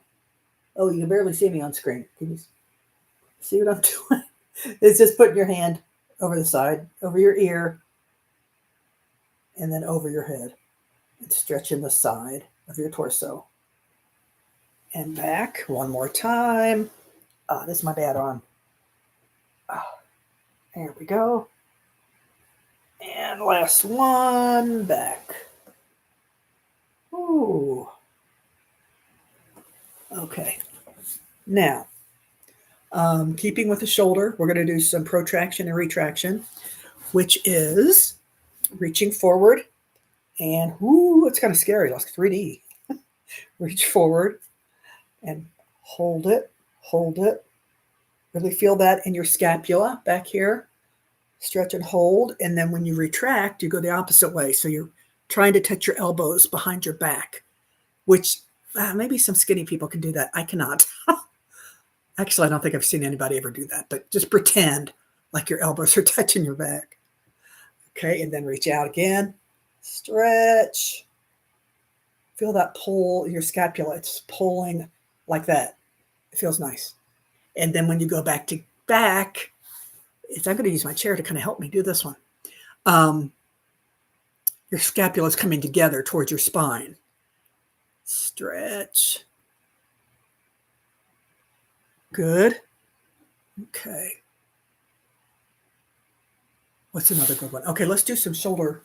A: Oh, you can barely see me on screen. Can you see what I'm doing? It's just putting your hand over the side, over your ear, and then over your head. And stretching the side of your torso. And back one more time. This is my bad arm. There we go. And last one, back. Ooh. Okay. Now, keeping with the shoulder, we're going to do some protraction and retraction, which is reaching forward. And, it's kind of scary, like 3D. Reach forward and hold it, hold it. Really feel that in your scapula back here. Stretch and hold. And then when you retract, you go the opposite way. So you're trying to touch your elbows behind your back, which maybe some skinny people can do that. I cannot. Actually, I don't think I've seen anybody ever do that, but just pretend like your elbows are touching your back. Okay, and then reach out again. Stretch. Feel that pull in your scapula. It's pulling like that. It feels nice. And then when you go back to back, I'm going to use my chair to kind of help me do this one. Your scapula is coming together towards your spine. Stretch. Good. Okay. What's another good one? Okay, let's do some shoulder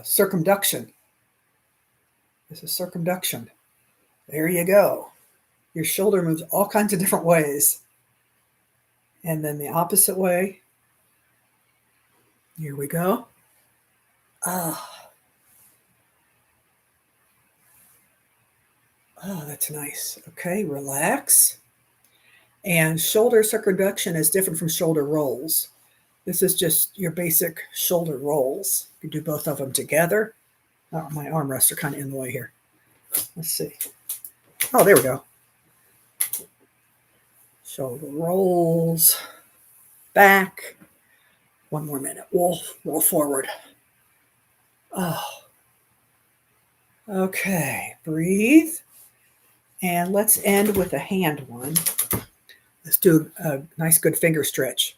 A: circumduction. This is circumduction. There you go. Your shoulder moves all kinds of different ways. And then the opposite way. Here we go. Oh, that's nice. Okay, relax. And shoulder circumduction is different from shoulder rolls. This is just your basic shoulder rolls. You do both of them together. Oh, my armrests are kind of in the way here. Let's see. Oh, there we go. Shoulder rolls. Back. One more minute. We'll roll forward. Oh. Okay. Breathe. And let's end with a hand one. Let's do a nice, good finger stretch.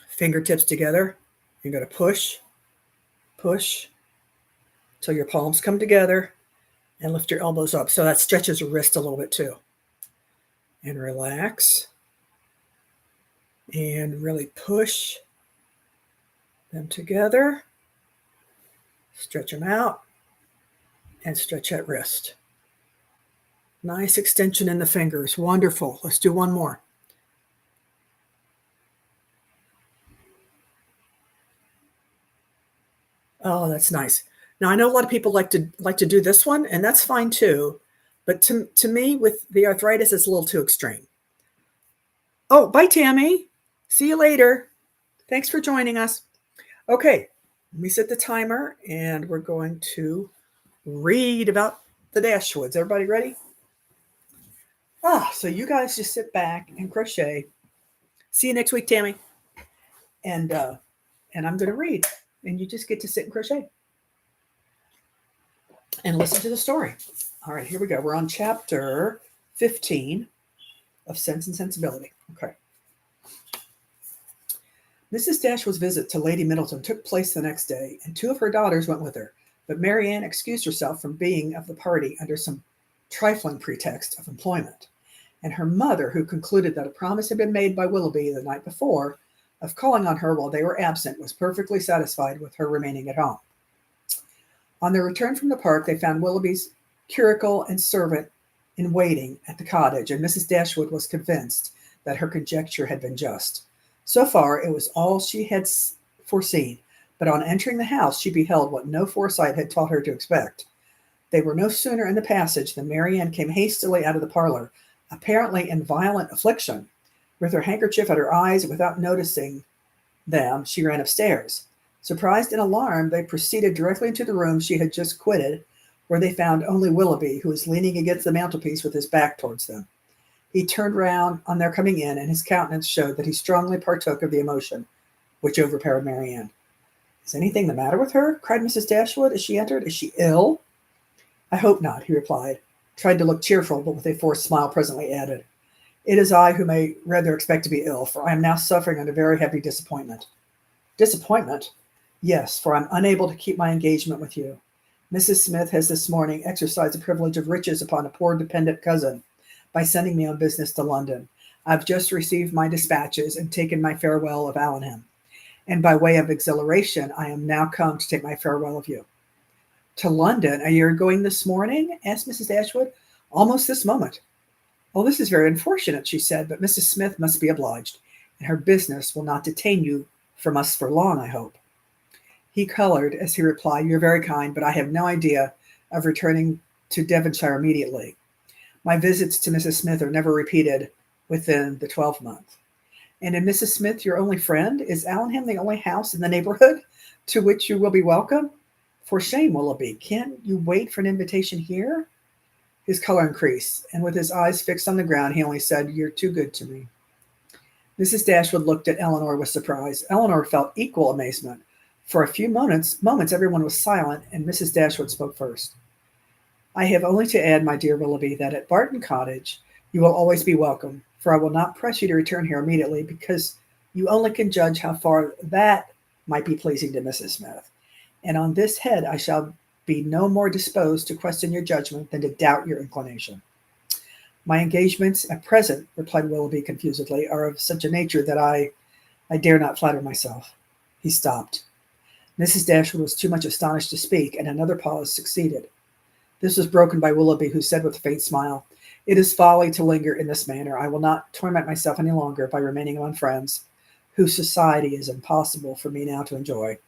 A: Fingertips together. You're going to push, push, till your palms come together and lift your elbows up. So that stretches your wrist a little bit too. And relax. And really push them together. Stretch them out. And stretch that wrist. Nice extension in the fingers. Wonderful. Let's do one more. Oh, that's nice. Now I know a lot of people like to do this one, and that's fine too. But to me, with the arthritis, it's a little too extreme. Oh, bye, Tammy. See you later. Thanks for joining us. Okay, let me set the timer, and we're going to read about the Dashwoods. Everybody ready? So you guys just sit back and crochet. See you next week, Tammy. And I'm going to read, and you just get to sit and crochet and listen to the story. All right, here we go. We're on chapter 15 of Sense and Sensibility. Okay. Mrs. Dashwood's visit to Lady Middleton took place the next day, and 2 of her daughters went with her. But Mary Ann excused herself from being of the party under some trifling pretext of employment. And her mother, who concluded that a promise had been made by Willoughby the night before of calling on her while they were absent, was perfectly satisfied with her remaining at home. On their return from the park, they found Willoughby's curricle and servant in waiting at the cottage, and Mrs. Dashwood was convinced that her conjecture had been just. So far, it was all she had foreseen, but on entering the house, she beheld what no foresight had taught her to expect. They were no sooner in the passage than Mary Ann came hastily out of the parlor, apparently in violent affliction. With her handkerchief at her eyes, without noticing them, she ran upstairs. Surprised and alarmed, they proceeded directly into the room she had just quitted, where they found only Willoughby, who was leaning against the mantelpiece with his back towards them. He turned round on their coming in, and his countenance showed that he strongly partook of the emotion which overpowered Mary Ann. "Is anything the matter with her?" cried Mrs. Dashwood as she entered. "Is she ill?" "I hope not," he replied, tried to look cheerful, but with a forced smile presently added, "It is I who may rather expect to be ill, for I am now suffering under very heavy disappointment." "Disappointment?" "Yes, for I am unable to keep my engagement with you. Mrs. Smith has this morning exercised the privilege of riches upon a poor dependent cousin by sending me on business to London. I've just received my dispatches and taken my farewell of Allenham, and by way of exhilaration, I am now come to take my farewell of you." "To London? Are you going this morning?" asked Mrs. Dashwood. "Almost this moment." "Oh, this is very unfortunate," she said, "but Mrs. Smith must be obliged, and her business will not detain you from us for long, I hope." He colored as he replied, "You're very kind, but I have no idea of returning to Devonshire immediately. My visits to Mrs. Smith are never repeated within the 12-month. And in Mrs. Smith, your only friend, is Allenham the only house in the neighborhood to which you will be welcome? For shame, Willoughby, can't you wait for an invitation here?" His color increased, and with his eyes fixed on the ground, he only said, "You're too good to me." Mrs. Dashwood looked at Eleanor with surprise. Eleanor felt equal amazement. For a few moments, everyone was silent, and Mrs. Dashwood spoke first. "I have only to add, my dear Willoughby, that at Barton Cottage you will always be welcome, for I will not press you to return here immediately, because you only can judge how far that might be pleasing to Mrs. Smith. And on this head I shall be no more disposed to question your judgment than to doubt your inclination." "My engagements at present," replied Willoughby confusedly, "are of such a nature that I dare not flatter myself." He stopped. Mrs. Dashwood was too much astonished to speak, and another pause succeeded. This was broken by Willoughby, who said with a faint smile, "It is folly to linger in this manner. I will not torment myself any longer by remaining among friends, whose society is impossible for me now to enjoy."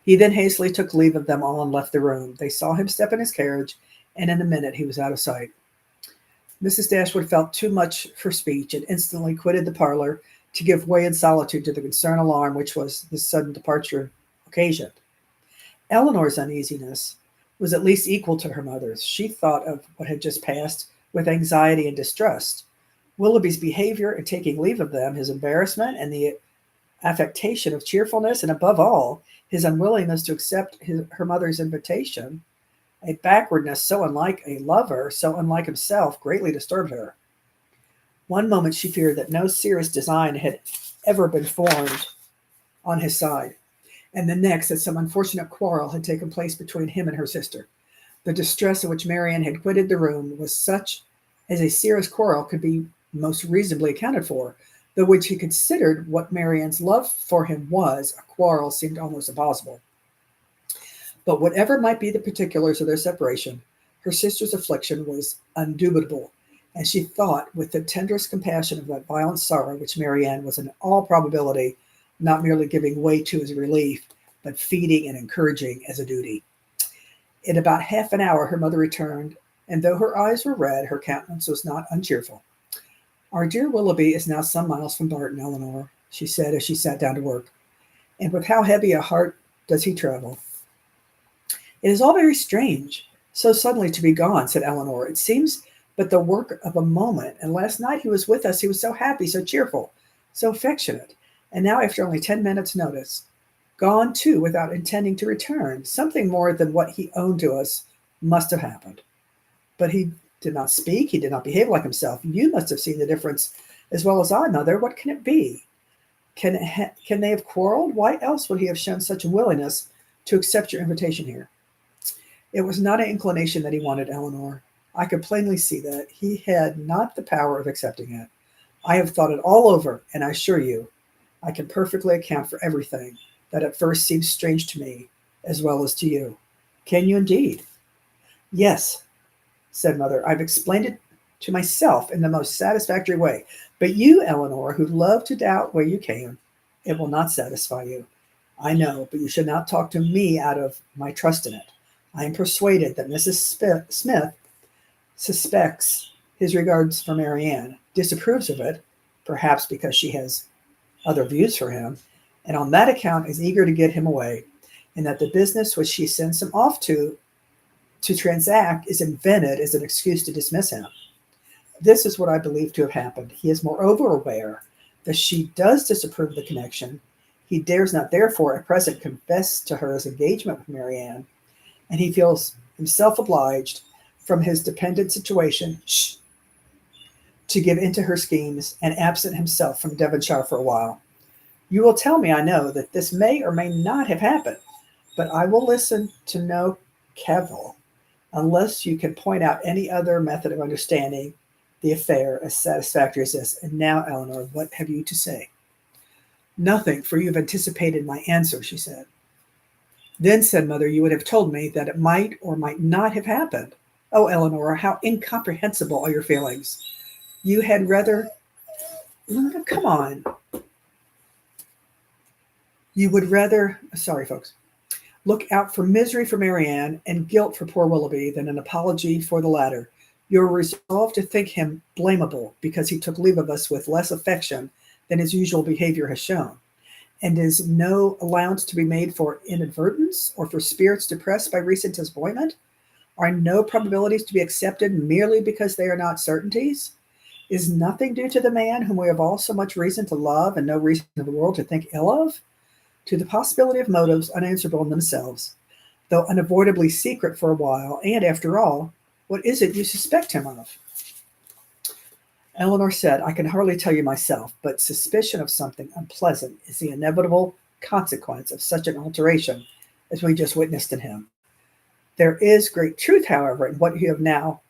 A: He then hastily took leave of them all and left the room. They saw him step in his carriage, and in a minute he was out of sight. Mrs. Dashwood felt too much for speech, and instantly quitted the parlor to give way in solitude to the concern and alarm which was this sudden departure occasioned. Eleanor's uneasiness was at least equal to her mother's. She thought of what had just passed with anxiety and distrust. Willoughby's behavior in taking leave of them, his embarrassment, and the affectation of cheerfulness, and above all, his unwillingness to accept her mother's invitation, a backwardness so unlike a lover, so unlike himself, greatly disturbed her. One moment she feared that no serious design had ever been formed on his side, and the next that some unfortunate quarrel had taken place between him and her sister. The distress in which Mary Ann had quitted the room was such as a serious quarrel could be most reasonably accounted for, though when she considered what Mary Ann's love for him was, a quarrel seemed almost impossible. But whatever might be the particulars of their separation, her sister's affliction was undubitable, and she thought with the tenderest compassion of that violent sorrow which Mary Ann was in all probability not merely giving way to as a relief, but feeding and encouraging as a duty. In about half an hour her mother returned, and though her eyes were red, her countenance was not uncheerful. Our dear Willoughby is now some miles from Barton, Eleanor, she said as she sat down to work. And with how heavy a heart does he travel? It is all very strange, so suddenly to be gone, said Eleanor. It seems but the work of a moment, and last night he was with us. He was so happy, so cheerful, so affectionate. And now, after only 10 minutes' notice, gone too without intending to return. Something more than what he owned to us must have happened. But he did not speak. He did not behave like himself. You must have seen the difference as well as I, Mother. What can it be? Can they have quarreled? Why else would he have shown such a willingness to accept your invitation here? It was not an inclination that he wanted, Eleanor. I could plainly see that. He had not the power of accepting it. I have thought it all over, and I assure you, I can perfectly account for everything that at first seemed strange to me, as well as to you. Can you indeed? Yes, said Mother. I've explained it to myself in the most satisfactory way. But you, Eleanor, who love to doubt where you came, it will not satisfy you. I know, but you should not talk to me out of my trust in it. I am persuaded that Mrs. Smith suspects his regards for Marianne, disapproves of it, perhaps because she has other views for him, and on that account is eager to get him away, and that the business which she sends him off to transact is invented as an excuse to dismiss him. This is what I believe to have happened. He is moreover aware that she does disapprove of the connection. He dares not, therefore, at present confess to her his engagement with Marianne, and he feels himself obliged, from his dependent situation, to give into her schemes and absent himself from Devonshire for a while. You will tell me, I know, that this may or may not have happened, but I will listen to no cavil unless you can point out any other method of understanding the affair as satisfactory as this. And now, Eleanor, what have you to say? Nothing, for you have anticipated my answer, she said. Then, said Mother, you would have told me that it might or might not have happened. Oh, Eleanor, how incomprehensible are your feelings. You had rather... Come on. You would rather... Sorry, folks. Look out for misery for Marianne and guilt for poor Willoughby than an apology for the latter. You're resolved to think him blamable because he took leave of us with less affection than his usual behavior has shown. And is no allowance to be made for inadvertence or for spirits depressed by recent disappointment? Are no probabilities to be accepted merely because they are not certainties? Is nothing due to the man whom we have all so much reason to love and no reason in the world to think ill of? To the possibility of motives unanswerable in themselves, though unavoidably secret for a while, and after all, what is it you suspect him of? Eleanor said, I can hardly tell you myself, but suspicion of something unpleasant is the inevitable consequence of such an alteration as we just witnessed in him. There is great truth, however, in what you have now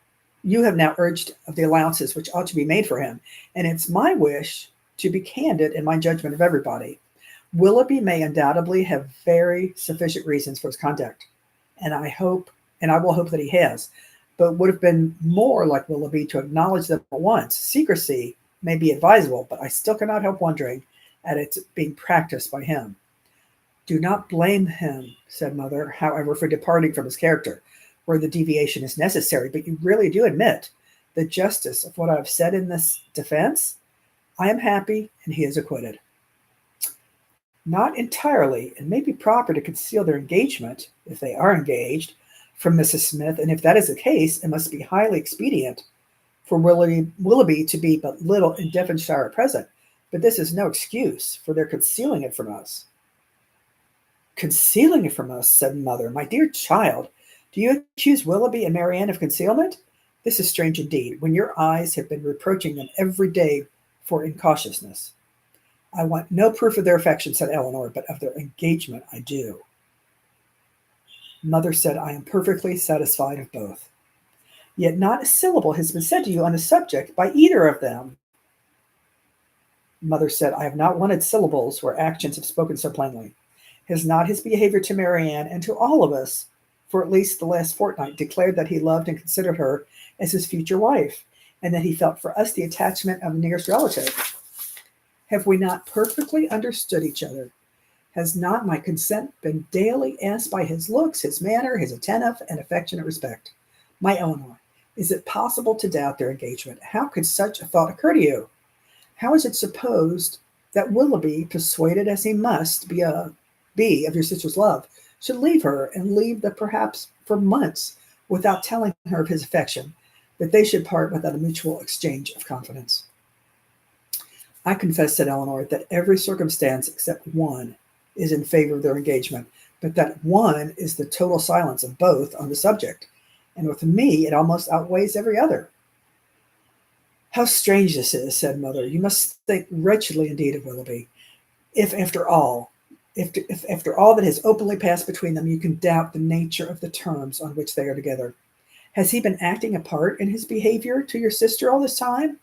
A: urged of the allowances which ought to be made for him, and it's my wish to be candid in my judgment of everybody. Willoughby may undoubtedly have very sufficient reasons for his conduct, and I will hope that he has, but would have been more like Willoughby to acknowledge them at once. Secrecy may be advisable, but I still cannot help wondering at its being practiced by him. Do not blame him, said Mother, however, for departing from his character, where the deviation is necessary, but you really do admit the justice of what I have said in this defense? I am happy, and he is acquitted. Not entirely. It may be proper to conceal their engagement, if they are engaged, from Mrs. Smith, and if that is the case, it must be highly expedient for Willoughby to be but little in Devonshire at present. But this is no excuse for their concealing it from us. Concealing it from us, said Mother. My dear child, do you accuse Willoughby and Marianne of concealment? This is strange indeed, when your eyes have been reproaching them every day for incautiousness. I want no proof of their affection, said Eleanor, but of their engagement I do. Mother said, I am perfectly satisfied of both. Yet not a syllable has been said to you on the subject by either of them. Mother said, I have not wanted syllables where actions have spoken so plainly. Has not his behavior to Marianne and to all of us, for at least the last fortnight, declared that he loved and considered her as his future wife, and that he felt for us the attachment of a nearest relative? Have we not perfectly understood each other? Has not my consent been daily asked by his looks, his manner, his attentive and affectionate respect? My Eleanor, Is it possible to doubt their engagement? How could such a thought occur to you? How is it supposed that Willoughby, persuaded as he must be of your sister's love, should leave her and leave the perhaps for months without telling her of his affection, that they should part without a mutual exchange of confidence? I confess, said Eleanor, that every circumstance except one is in favor of their engagement, but that one is the total silence of both on the subject, and with me it almost outweighs every other. How strange this is, said Mother. You must think wretchedly indeed of Willoughby. If after all, if after all that has openly passed between them, you can doubt the nature of the terms on which they are together. Has he been acting a part in his behavior to your sister all this time?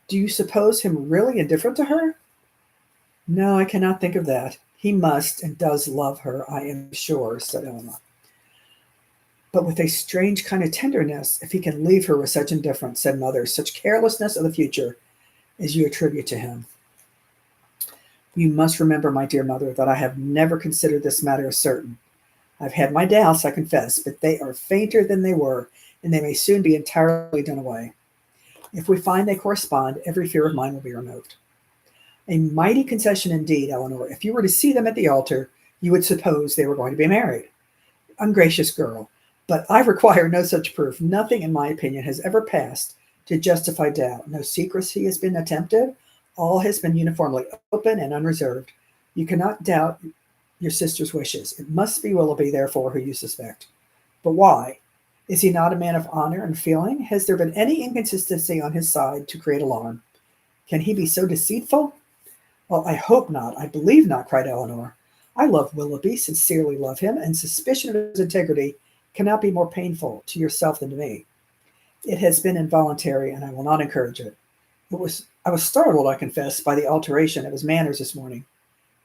A: Do you suppose him really indifferent to her? No, I cannot think of that. He must and does love her, I am sure, said Eleanor. But with a strange kind of tenderness, if he can leave her with such indifference, said Mother, such carelessness of the future as you attribute to him. You must remember, my dear Mother, that I have never considered this matter as certain. I've had my doubts, I confess, but they are fainter than they were, and they may soon be entirely done away. If we find they correspond, every fear of mine will be removed. A mighty concession indeed, Eleanor. If you were to see them at the altar, you would suppose they were going to be married. Ungracious girl, but I require no such proof. Nothing, in my opinion, has ever passed to justify doubt. No secrecy has been attempted. All has been uniformly open and unreserved. You cannot doubt your sister's wishes. It must be Willoughby, therefore, who you suspect. But why? Is he not a man of honor and feeling? Has there been any inconsistency on his side to create alarm? Can he be so deceitful? Well, I hope not. I believe not, cried Eleanor. I love Willoughby, sincerely love him, and suspicion of his integrity cannot be more painful to yourself than to me. It has been involuntary, and I will not encourage it. I was startled, I confess, by the alteration of his manners this morning.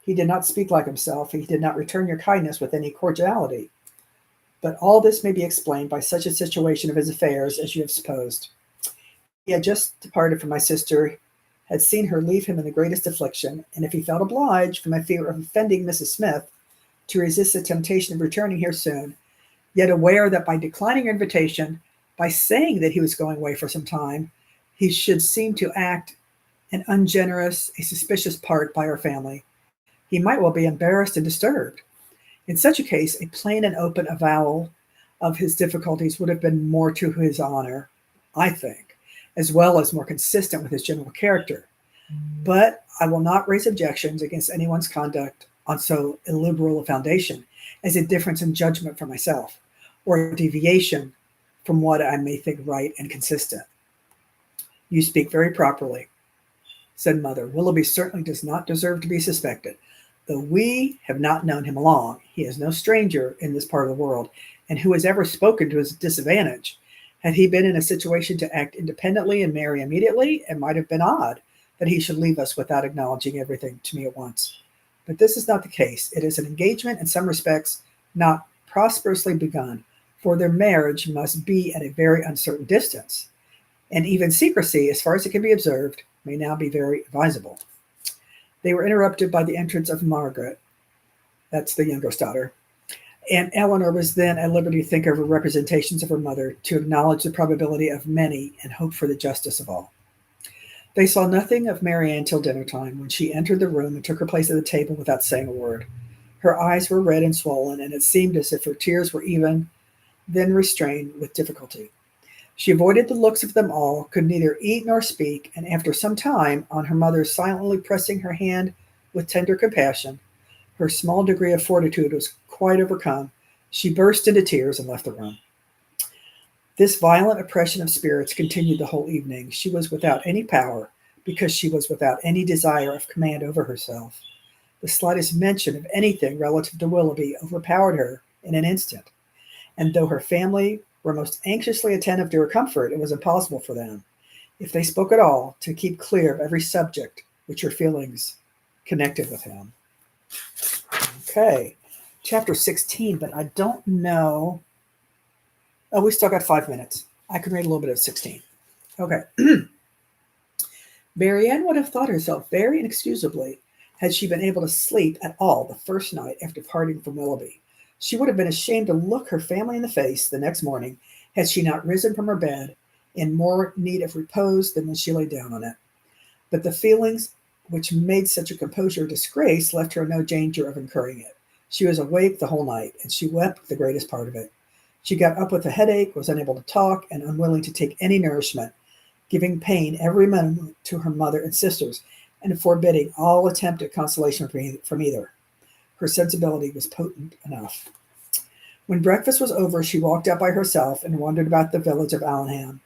A: He did not speak like himself. He did not return your kindness with any cordiality. But all this may be explained by such a situation of his affairs as you have supposed. He had just departed from my sister, had seen her leave him in the greatest affliction, and if he felt obliged, from a fear of offending Mrs. Smith, to resist the temptation of returning here soon, yet aware that by declining her invitation, by saying that he was going away for some time, he should seem to act an ungenerous, a suspicious part by our family, he might well be embarrassed and disturbed. In such a case, a plain and open avowal of his difficulties would have been more to his honor, I think, as well as more consistent with his general character. But I will not raise objections against anyone's conduct on so illiberal a foundation as a difference in judgment for myself, or a deviation from what I may think right and consistent. You speak very properly, said Mother. Willoughby certainly does not deserve to be suspected. Though we have not known him long, he is no stranger in this part of the world, and who has ever spoken to his disadvantage? Had he been in a situation to act independently and marry immediately, it might have been odd that he should leave us without acknowledging everything to me at once. But this is not the case. It is an engagement in some respects not prosperously begun, for their marriage must be at a very uncertain distance, and even secrecy, as far as it can be observed, may now be very advisable. They were interrupted by the entrance of Margaret, that's the youngest daughter, and Eleanor was then at liberty to think over representations of her mother, to acknowledge the probability of many and hope for the justice of all. They saw nothing of Marianne till dinner time, when she entered the room and took her place at the table without saying a word. Her eyes were red and swollen, and it seemed as if her tears were even then restrained with difficulty. She avoided the looks of them all, could neither eat nor speak, and after some time, on her mother silently pressing her hand with tender compassion, her small degree of fortitude was quite overcome. She burst into tears and left the room. This violent oppression of spirits continued the whole evening. She was without any power, because she was without any desire of command over herself. The slightest mention of anything relative to Willoughby overpowered her in an instant, and though her family were most anxiously attentive to her comfort, it was impossible for them, if they spoke at all, to keep clear of every subject which her feelings connected with him. Okay, chapter 16, but I don't know. Oh, we still got 5 minutes. I can read a little bit of 16. Okay. Marianne would have thought herself very inexcusably had she been able to sleep at all the first night after parting from Willoughby. She would have been ashamed to look her family in the face the next morning had she not risen from her bed in more need of repose than when she lay down on it. But the feelings which made such a composure a disgrace left her no danger of incurring it. She was awake the whole night, and she wept the greatest part of it. She got up with a headache, was unable to talk, and unwilling to take any nourishment, giving pain every moment to her mother and sisters, and forbidding all attempt at consolation from either. Her sensibility was potent enough. When breakfast was over, she walked out by herself and wandered about the village of Allenham,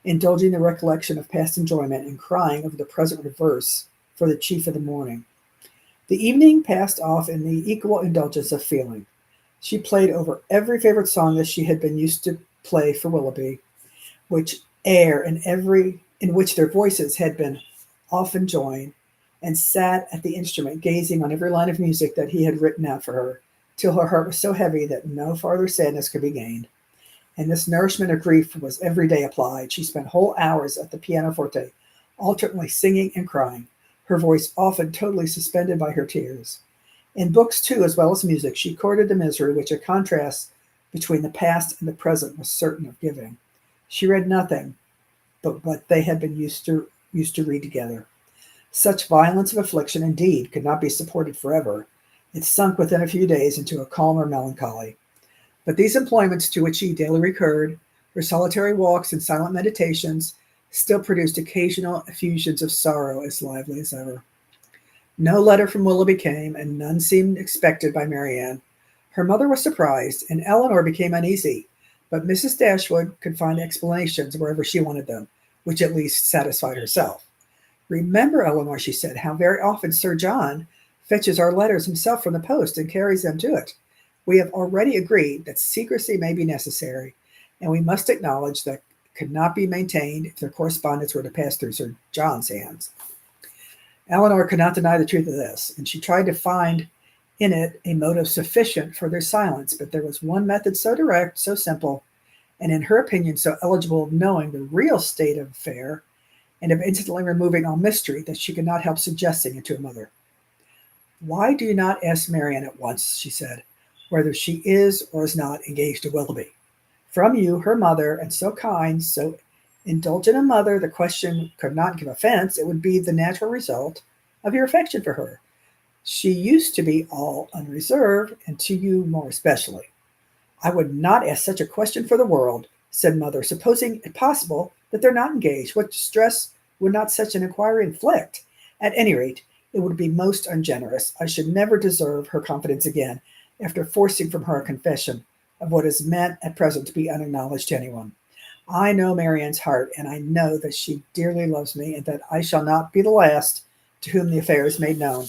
A: indulging the recollection of past enjoyment and crying over the present reverse for the chief of the morning. The evening passed off in the equal indulgence of feeling. She played over every favorite song that she had been used to play for Willoughby, which in which their voices had been often joined, and sat at the instrument gazing on every line of music that he had written out for her, till her heart was so heavy that no farther sadness could be gained. And this nourishment of grief was every day applied. She spent whole hours at the pianoforte, alternately singing and crying, her voice often totally suspended by her tears. In books, too, as well as music, she courted the misery which a contrast between the past and the present was certain of giving. She read nothing but what they had been used to read together. Such violence of affliction, indeed, could not be supported forever. It sunk within a few days into a calmer melancholy. But these employments to which she daily recurred, her solitary walks and silent meditations, still produced occasional effusions of sorrow as lively as ever. No letter from Willoughby came, and none seemed expected by Marianne. Her mother was surprised, and Eleanor became uneasy, but Mrs. Dashwood could find explanations wherever she wanted them, which at least satisfied herself. "Remember, Eleanor," she said, "how very often Sir John fetches our letters himself from the post and carries them to it. We have already agreed that secrecy may be necessary, and we must acknowledge that could not be maintained if their correspondence were to pass through Sir John's hands." Eleanor could not deny the truth of this, and she tried to find in it a motive sufficient for their silence, but there was one method so direct, so simple, and in her opinion so eligible of knowing the real state of affair and of instantly removing all mystery, that she could not help suggesting it to her mother. "Why do you not ask Marianne at once," she said, "whether she is or is not engaged to Willoughby? From you, her mother, and so kind, so indulgent a mother, the question could not give offense. It would be the natural result of your affection for her. She used to be all unreserved, and to you more especially." "I would not ask such a question for the world," said mother. "Supposing it possible that they're not engaged, what distress would not such an inquiry inflict? At any rate, it would be most ungenerous. I should never deserve her confidence again, after forcing from her a confession of what is meant at present to be unacknowledged to anyone. I know Marianne's heart, and I know that she dearly loves me, and that I shall not be the last to whom the affair is made known,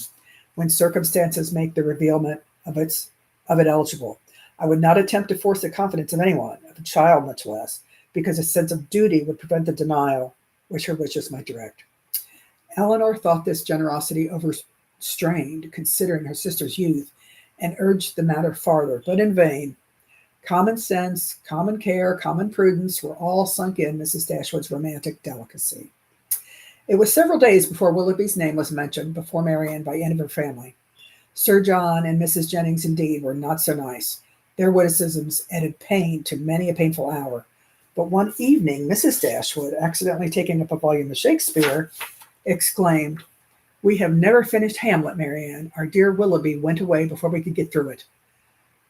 A: when circumstances make the revealment of it eligible. I would not attempt to force the confidence of anyone, of a child much less, because a sense of duty would prevent the denial which her wishes might direct." Eleanor thought this generosity overstrained, considering her sister's youth, and urged the matter farther, but in vain. Common sense, common care, common prudence were all sunk in Mrs. Dashwood's romantic delicacy. It was several days before Willoughby's name was mentioned before Marianne by any of her family. Sir John and Mrs. Jennings, indeed, were not so nice. Their witticisms added pain to many a painful hour. But one evening, Mrs. Dashwood, accidentally taking up a volume of Shakespeare, exclaimed, "We have never finished Hamlet, Marianne. Our dear Willoughby went away before we could get through it.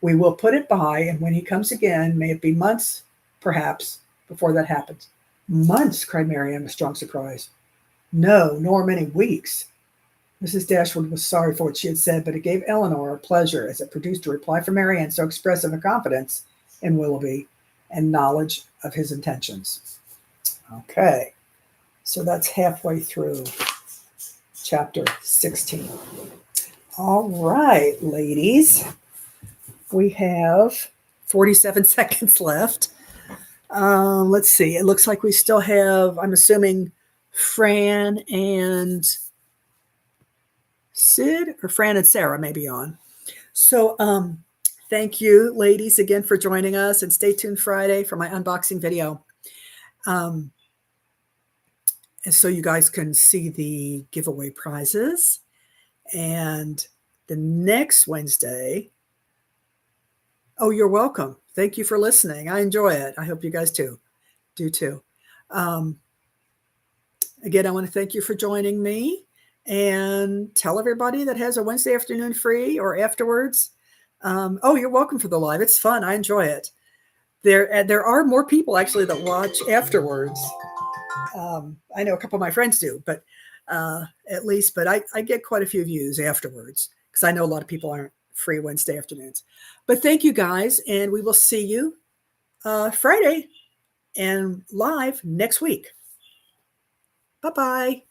A: We will put it by, and when he comes again, may it be months, perhaps, before that happens." "Months!" cried Marianne with strong surprise. "No, nor many weeks." Mrs. Dashwood was sorry for what she had said, but it gave Eleanor pleasure, as it produced a reply from Marianne so expressive of confidence in Willoughby and knowledge of his intentions. Okay, so that's halfway through chapter 16. All right, ladies, we have 47 seconds left. Let's see. It looks like we still have, I'm assuming, Fran and Sid, or Fran and Sarah may be on. So thank you, ladies, again for joining us, and stay tuned Friday for my unboxing video. And so you guys can see the giveaway prizes. And the next Wednesday, oh, you're welcome. Thank you for listening. I enjoy it. I hope you guys do too. Um, Again, I want to thank you for joining me, and tell everybody that has a Wednesday afternoon free or afterwards. Oh, you're welcome for the live. It's fun. I enjoy it. There are more people actually that watch afterwards. I know a couple of my friends do, but at least, but I get quite a few views afterwards because I know a lot of people aren't free Wednesday afternoons. But thank you guys, and we will see you Friday and live next week. Bye-bye.